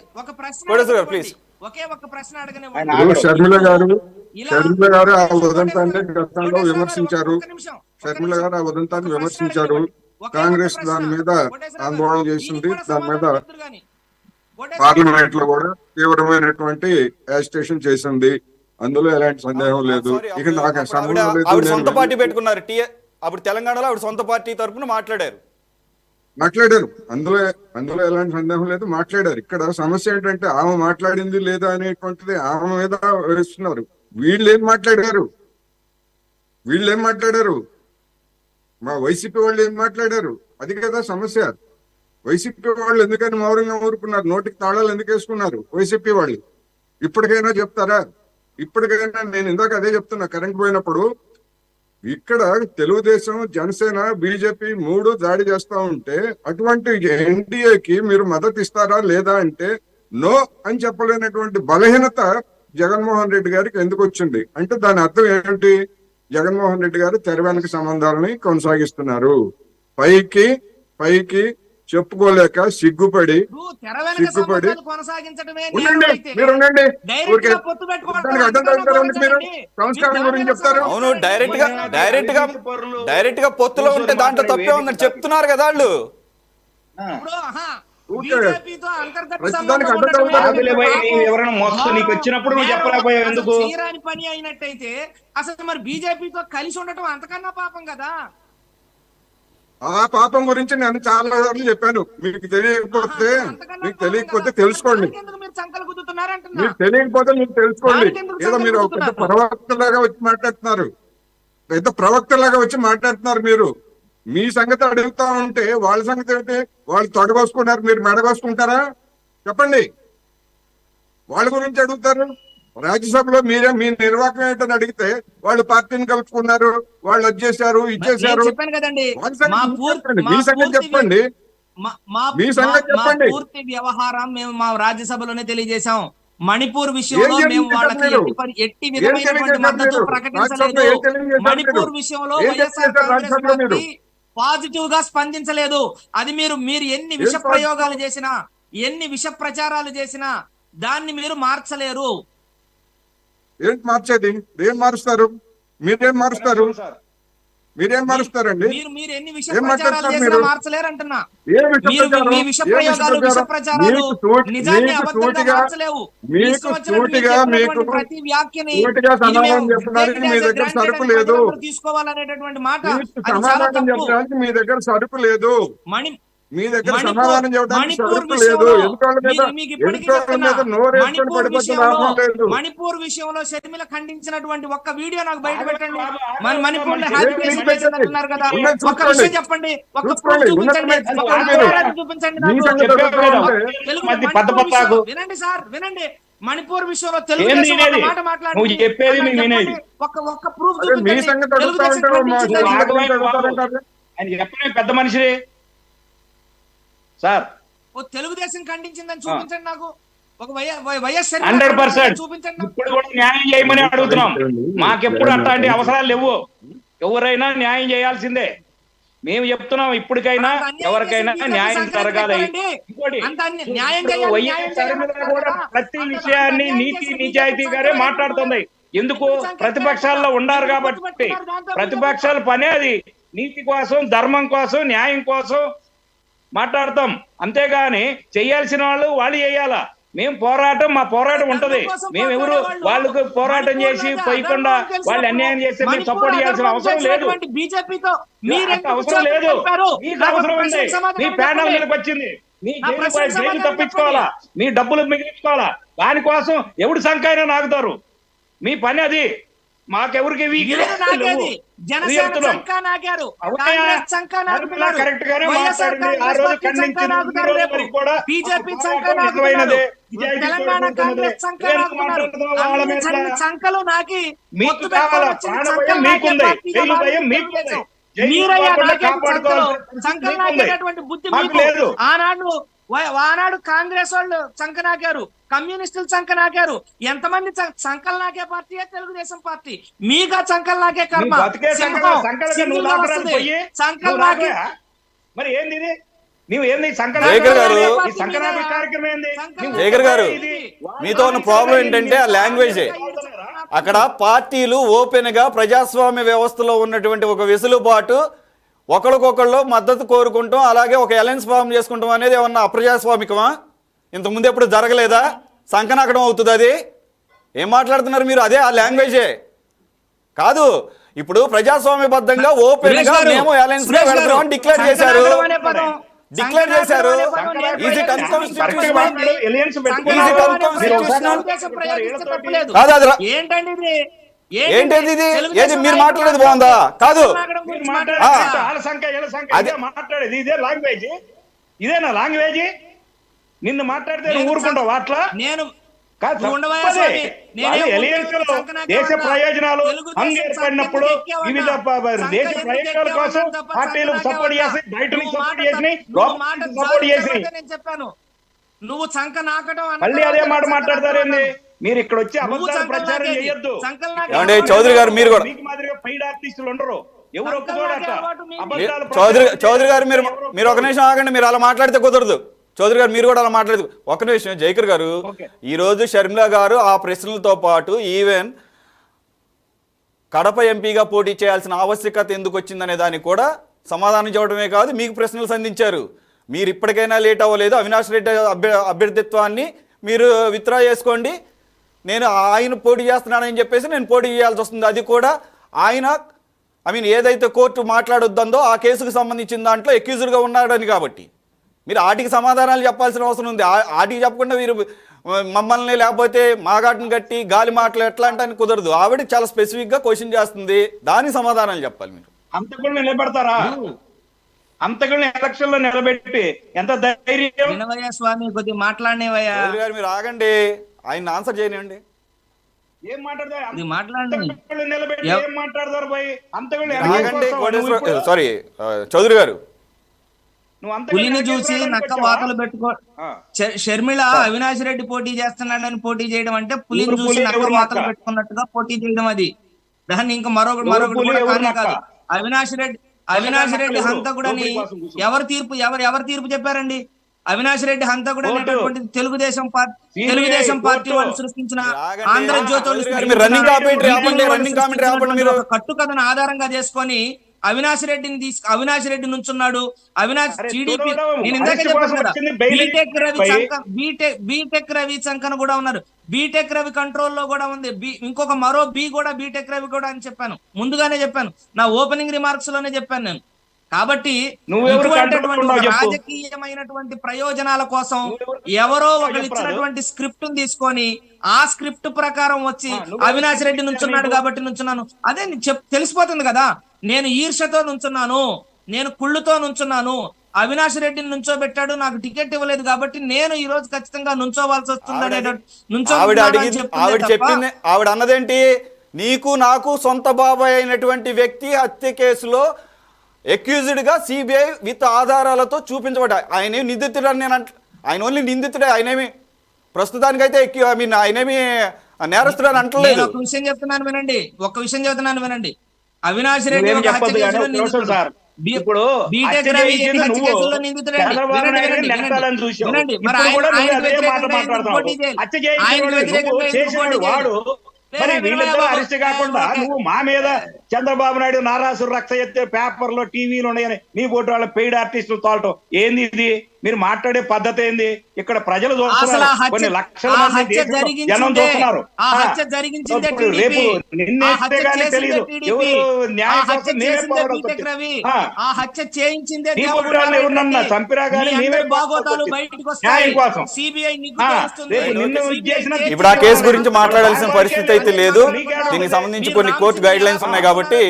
కోటేశ్వర గారు ప్లీజ్. షర్మిల గారు ఆ ఉదంతాన్ని గతంలో విమర్శించారు. షర్మిల గారు ఆ ఉదంతాన్ని విమర్శించారు. కాంగ్రెస్ దాని మీద ఆందోళన చేసింది. దాని మీద పార్లమెంట్ లో కూడా తీవ్రమైనటువంటి యాజిటేషన్ చేసింది. అందులో ఎలాంటి సందేహం లేదు. సారీ, ఇక నాకు సంబంధం ఆవిడ లేదు. సొంత పార్టీ పెట్టుకున్నారు. అప్పుడు తెలంగాణలో ఆవిడ సొంత పార్టీ తరఫున మాట్లాడారు. అందులో ఎలాంటి సందేహం లేదు, మాట్లాడారు. ఇక్కడ సమస్య ఏంటంటే ఆమె మాట్లాడింది లేదా అనేటువంటిది ఆమె మీద వేస్తున్నారు. వీళ్ళేం మాట్లాడారు, మా వైసీపీ వాళ్ళు ఏం మాట్లాడారు, అది కదా సమస్య. వైసీపీ వాళ్ళు ఎందుకని మౌనంగా ఊరుకున్నారు, నోటికి తాళాలు ఎందుకు వేసుకున్నారు వైసీపీ వాళ్ళు? ఇప్పటికైనా చెప్తారా? ఇప్పటికైనా నేను ఇందాక అదే చెప్తున్నా, కరెంట్ పోయినప్పుడు ఇక్కడ తెలుగుదేశం, జనసేన, బీజేపీ 3 దాడి చేస్తా ఉంటే అటువంటి ఎన్డీఏకి మీరు మద్దతు ఇస్తారా లేదా అంటే నో అని చెప్పలేనటువంటి బలహీనత జగన్మోహన్ రెడ్డి గారికి ఎందుకు వచ్చింది అంటే దాని అర్థం ఏమిటి? జగన్మోహన్ రెడ్డి గారు తెర వెనుక సంబంధాలని కొనసాగిస్తున్నారు. పైకి చెప్పుకోలేక సిగ్గుపడి మీరు ఉండండి. సంస్కారం గురించి చెప్తారు. అవును, డైరెక్ట్ గా పొత్తులో ఉంటే దాంట్లో తప్పే ఉందని చెప్తున్నారు కదా వాళ్ళు. ఎవరైనా మోస్తూ నీకు వచ్చినప్పుడు నువ్వు చెప్పలేకపోయావు ఎందుకు? తీరాని పని అయినట్టయితే అసలు మరి బీజేపీతో కలిసి ఉండటం అంతకన్నా పాపం కదా. ఆ పాపం గురించి నేను చాలా సార్లు చెప్పాను. మీకు తెలియకపోతే తెలుసుకోండి. మీరు సంకలు గుద్దుతున్నారంటున్నా. మీకు తెలియకపోతే మీకు తెలుసుకోండి. ఏదో మీరు పెద్ద ప్రవక్తలాగా వచ్చి మాట్లాడుతున్నారు. మీరు మీ సంగతి అడుగుతా ఉంటే వాళ్ళ సంగతి ఏంటి? వాళ్ళు తొడగోసుకున్నారు, మీరు మెడగోసుకుంటారా? చెప్పండి. వాళ్ళ గురించి అడుగుతారు. రాజ్యసభలో మీ నిర్వాహకం ఏంటని అడిగితే వాళ్ళు పార్టీని కలుపుకున్నారు, వాళ్ళు వచ్చేసారు, ఇచ్చేసారు. చెప్పాను కదండి, మీ సంగతి చెప్పండి. మీ సంగతి చెప్పండి. పూర్తి వ్యవహారం మేము మా రాజ్యసభలోనే తెలియజేశాం. మణిపూర్ విషయంలో మేము వాళ్ళకి ఎట్టి విధమైనటువంటి మద్దతు ప్రకటించలేదు. మణిపూర్ విషయంలో వైఎస్ఆర్ కాంగ్రెస్ పార్టీ పాజిటివ్ గా స్పందించలేదు. అది మీరు ఎన్ని విష ప్రయోగాలు చేసినా, ఎన్ని విష ప్రచారాలు చేసినా దాన్ని మీరు మార్చలేరు. ఏంటి మార్చేది? ఏం మారుస్తారు? మీరేం మారుస్తారండి? మీరు ఎన్ని విష ప్రచారాలు చేసినా మార్చలేరు అంటున్నా. మీ విష ప్రయోగాలు, విష ప్రచారాలు నిజాన్ని అబద్ధంగా మార్చలేవు. ప్రతి వ్యాఖ్యని తీసుకోవాలనేటటువంటి మాట మీ దగ్గర సరుకు లేదు. మీ దగ్గర సమాధానం చెప్పడానికి సరుకు లేదు. మణిపూర్ విషయంలో షర్మిల ఖండించినటువంటి ఒక్క వీడియో నాకు బయట పెట్టండి. మణిపూర్ కదా, ఒక్క విషయం చెప్పండి, ఒక్క చూపించండి. వినండి సార్, వినండి. మణిపూర్ విషయంలో తెలుగు మాట మాట్లాడండి. ఒక్క ప్రూఫ్ పెద్ద మనిషి సార్ తెలుగుదేశం ఖండించిందని చూపించండి. నాకు ఒక వైఎస్ 100% ఇప్పుడు కూడా న్యాయం చేయమని అడుగుతున్నాం. మాకెప్పుడు అట్లాంటి అవసరాలు లేవు. ఎవరైనా న్యాయం చేయాల్సిందే. మేము చెప్తున్నాం, ఇప్పటికైనా ఎవరికైనా న్యాయం జరగాలి. ప్రతి విషయాన్ని నీతి నిజాయితీగానే మాట్లాడుతుంది. ఎందుకు? ప్రతిపక్షాల్లో ఉండారు కాబట్టి. ప్రతిపక్షాల పనే అది. నీతి కోసం, ధర్మం కోసం, న్యాయం కోసం మాట్లాడతాం. అంతేగాని చేయాల్సిన వాళ్ళు చేయాలా. మేము మా పోరాటం ఉంటది. మేము ఎవరు వాళ్ళకు పోరాటం చేసి పోయకుండా వాళ్ళు అన్యాయం చేస్తే మేము సపోర్ట్ చేయాల్సిన అవసరం లేదు. అవసరం లేదు. మీకు అవసరం ఉంది. మీ ప్యానల్ మీదకి వచ్చింది, మీ జైలు తప్పించుకోవాలా, మీ డబ్బులు మిగిలించుకోవాలా. దానికోసం ఎవడు సంఖైనా నాగుతారు. మీ పని అది. మాకెవరికి కరెక్ట్ గానే మాట్లాడింది. ఆ రోజు ఆనాడు కాంగ్రెస్ వాళ్ళు చంకనాకారు, కమ్యూనిస్టులు చంకనాకారు. ఎంతమంది చంకలు నాకే పార్టీ? తెలుగుదేశం పార్టీ. మీగా చంకలు నాకే కర్మ. మరి ఏంది జయగర్ గారు, మీతో ఉన్న ప్రాబ్లం ఏంటంటే ఆ లాంగ్వేజే. అక్కడ పార్టీలు ఓపెన్ గా ప్రజాస్వామ్య వ్యవస్థలో ఉన్నటువంటి ఒక వెసులుబాటు, ఒకరికొకళ్ళు మద్దతు కోరుకుంటాం, అలాగే ఒక అలయన్స్ ఫామ్ చేసుకుంటాం అనేది ఏమన్నా అప్రజాస్వామికమా? ఇంతకుముందు ఎప్పుడు జరగలేదా? సంకనాకడం అవుతుంది అది. ఏం మాట్లాడుతున్నారు మీరు? అదే ఆ లాంగ్వేజే కాదు. ఇప్పుడు ప్రజాస్వామ్యబద్ధంగా ఓపెన్ గా మేము అలయన్స్ లో వెళ్తామని డిక్లేర్ చేశారు. డిక్లేర్ చేశారు. Is it unconstitutional? ఏంటది ఇది? ఏది మీరు మాట్లాడేది బాగుందా? కాదు, మాట్లాడేది ఇదే లాంగ్వేజ్. ఇదేనా లాంగ్వేజ్? నిన్ను మాట్లాడితే ఊరుకుంటావు అట్లా? నేను దేశ ప్రయోజనాలు ఏర్పడినప్పుడు వివిధ దేశ ప్రయోజనాల కోసం పార్టీలకు సపోర్ట్ చేసి, బయట సపోర్ట్ చేసి, సపోర్ట్ చేసి చెప్పాను. నువ్వు సంక నాకటం మళ్ళీ అదే మాట మాట్లాడతారేంది? మీరు ఇక్కడ వచ్చి అబద్ధాలు ప్రచారం చేయొద్దు. చౌదరి గారు మీరు కూడా మీకు మాదిరిగా పెయిడ్ ఆర్టిస్టులు ఉండరు. ఎవరు చౌదరి గారు మీరు ఒక నిమిషం ఆగండి. మీరు అలా మాట్లాడితే కుదరదు. చౌదరి గారు మీరు కూడా అలా మాట్లాడదు. ఒక నిమిషం. జైకర్ గారు, ఈరోజు షర్మిల గారు ఆ ప్రశ్నలతో పాటు ఈవెన్ కడప ఎంపీగా పోటీ చేయాల్సిన ఆవశ్యకత ఎందుకు వచ్చిందనే దానికి కూడా సమాధానం చెప్పడమే కాదు, మీకు ప్రశ్నలు సంధించారు. మీరు ఇప్పటికైనా లేట్ అవ్వలేదు. అవినాష్ రెడ్డి అభ్యర్థిత్వాన్ని మీరు విత్డ్రా చేసుకోండి, నేను ఆయన పోటీ చేస్తున్నానని చెప్పేసి నేను పోటీ చేయాల్సి వస్తుంది. అది కూడా ఆయన ఏదైతే కోర్టు మాట్లాడొద్దందో ఆ కేసుకు సంబంధించిన దాంట్లో అక్యూజ్డ్గా ఉన్నాడని. కాబట్టి మీరు ఆటికి సమాధానాలు చెప్పాల్సిన అవసరం ఉంది. ఆటికి చెప్పకుండా మీరు మమ్మల్ని లేకపోతే మాగాటిని కట్టి గాలి మాటలు ఎట్లా అంటే కుదరదు. ఆవిడ చాలా స్పెసిఫిక్గా క్వశ్చన్ చేస్తుంది, దానికి సమాధానాలు చెప్పాలి. మీరు అంతకుల్ని నిలబెడతారా? అంతకుల్ని ఎలక్షన్ లో నిలబెట్టి ఎంత ధైర్యం? స్వామి కొద్దిగా మాట్లాడినవయ్యా. మీరు ఆగండి, ఆయన ఆన్సర్ చేయనివ్వండి. ఏం మాట్లాడతారు? మాట్లాడండి. ఏం మాట్లాడతారు పోయి? సారీ చౌదరి గారు, పులిని చూసి నక్క వాతలు పెట్టుకో. షర్మిల అవినాష్ రెడ్డి పోటీ చేస్తున్నాడని పోటీ చేయడం అంటే పులిని చూసి నక్క వాతలు పెట్టుకున్నట్టుగా పోటీ చేయడం. అది దాన్ని ఇంకా మరొకటి కూడా కానే కాదు. అవినాష్ రెడ్డి హంతకుడని ఎవరు తీర్పు చెప్పారండి? అవినాష్ రెడ్డి హంతకుడు అనేటటువంటి తెలుగుదేశం పార్టీ వాళ్ళు సృష్టించిన ఆంధ్రజ్యోతి కట్టుకథను ఆధారంగా చేసుకొని అవినాష్ రెడ్డి నుంచున్నాడు. టీడీపీ, నేను ఇందాక చెప్పాను కదా, బీటెక్ రవి శంకర్ కూడా ఉన్నారు. బీటెక్ రవి కంట్రోల్లో కూడా ఉంది. ఇంకొక మరో బి కూడా బీటెక్ రవి కూడా అని చెప్పాను, ముందుగానే చెప్పాను, నా ఓపెనింగ్ రిమార్క్స్ లోనే చెప్పాను నేను. కాబట్టి రాజకీయమైనటువంటి ప్రయోజనాల కోసం ఎవరో ఒకరు ఇచ్చినటువంటి స్క్రిప్ట్ తీసుకొని ఆ స్క్రిప్ట్ ప్రకారం వచ్చి అవినాష్ రెడ్డి నుంచున్నాడు కాబట్టి నుంచున్నాను, అదే తెలిసిపోతుంది కదా. నేను ఈర్షతో నుంచున్నాను, నేను కుళ్ళుతో నుంచున్నాను, అవినాష్ రెడ్డిని నుంచోబెట్టాడు, నాకు టికెట్ ఇవ్వలేదు కాబట్టి నేను ఈ రోజు ఖచ్చితంగా నుంచోవాల్సి వస్తుంది. ఆవిడ అన్నదేంటి? నీకు నాకు సొంత బాబాయ్ అయినటువంటి వ్యక్తి హత్య కేసులో అక్యూజ్డ్ గా సిబిఐ విత్ ఆధారాలతో చూపించబడ్డా. ఆయన నిందితుడు అని నేను ఆయన ఓన్లీ నిందితుడే. ఆయనేమి ప్రస్తుతానికైతే ఆయనేమి నేరస్తుడు అని అంటలేదు. ఒక విషయం చెప్తున్నాను వినండి. అవినాష్ రెడ్డి ఒక హత్య కేసులో నిందితుడు. ఇప్పుడు బీటెక్ రవి హత్య కేసులో నిందితుడండి. ఆయనకు వ్యతిరేకంగా మరి వీళ్ళిద్దరూ అరెస్ట్ కాకుండా నువ్వు మా మీద చంద్రబాబు నాయుడు నారాసురు రక్త ఎత్తే పేపర్లో టీవీలో ఉన్నాయని నీ పోటీ వాళ్ళ పెయిడ్ ఆర్టిస్టులు తోలటం ఏంది? ఇది మీరు మాట్లాడే పద్ధతి ఏంది? ఇక్కడ ప్రజలు చూస్తున్నారు, కొన్ని లక్షల మంది జనం చూస్తున్నారు. రేపు నిన్నే కానీ తెలియదు ఎవరు న్యాయం ఎవరన్నా చంపిరా కానీ నీవే న్యాయం కోసం. ఇప్పుడు ఆ కేసు గురించి మాట్లాడాల్సిన పరిస్థితి అయితే లేదు. దీనికి సంబంధించి కొన్ని కోర్టు గైడ్ లైన్స్ ఉన్నాయి కాబట్టి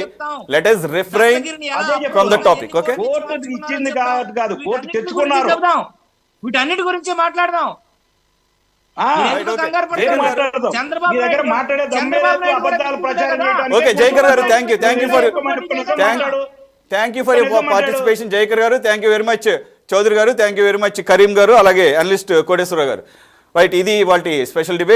let us refrain from the topic. Okay, court ఇచ్చింది కాదు, కోర్టు తెచ్చుకున్నారు. వీటన్నిటి గురించి మాట్లాడదాం. ఓకే జైకర్ గారు, thank you for your participation. Jaikar గారు thank you very much. Chowdary గారు thank you very much. Karim గారు, అలాగే అనలిస్ట్ కోటేశ్వరరావు గారు. రైట్, ఇది వాటి స్పెషల్ డిబేట్.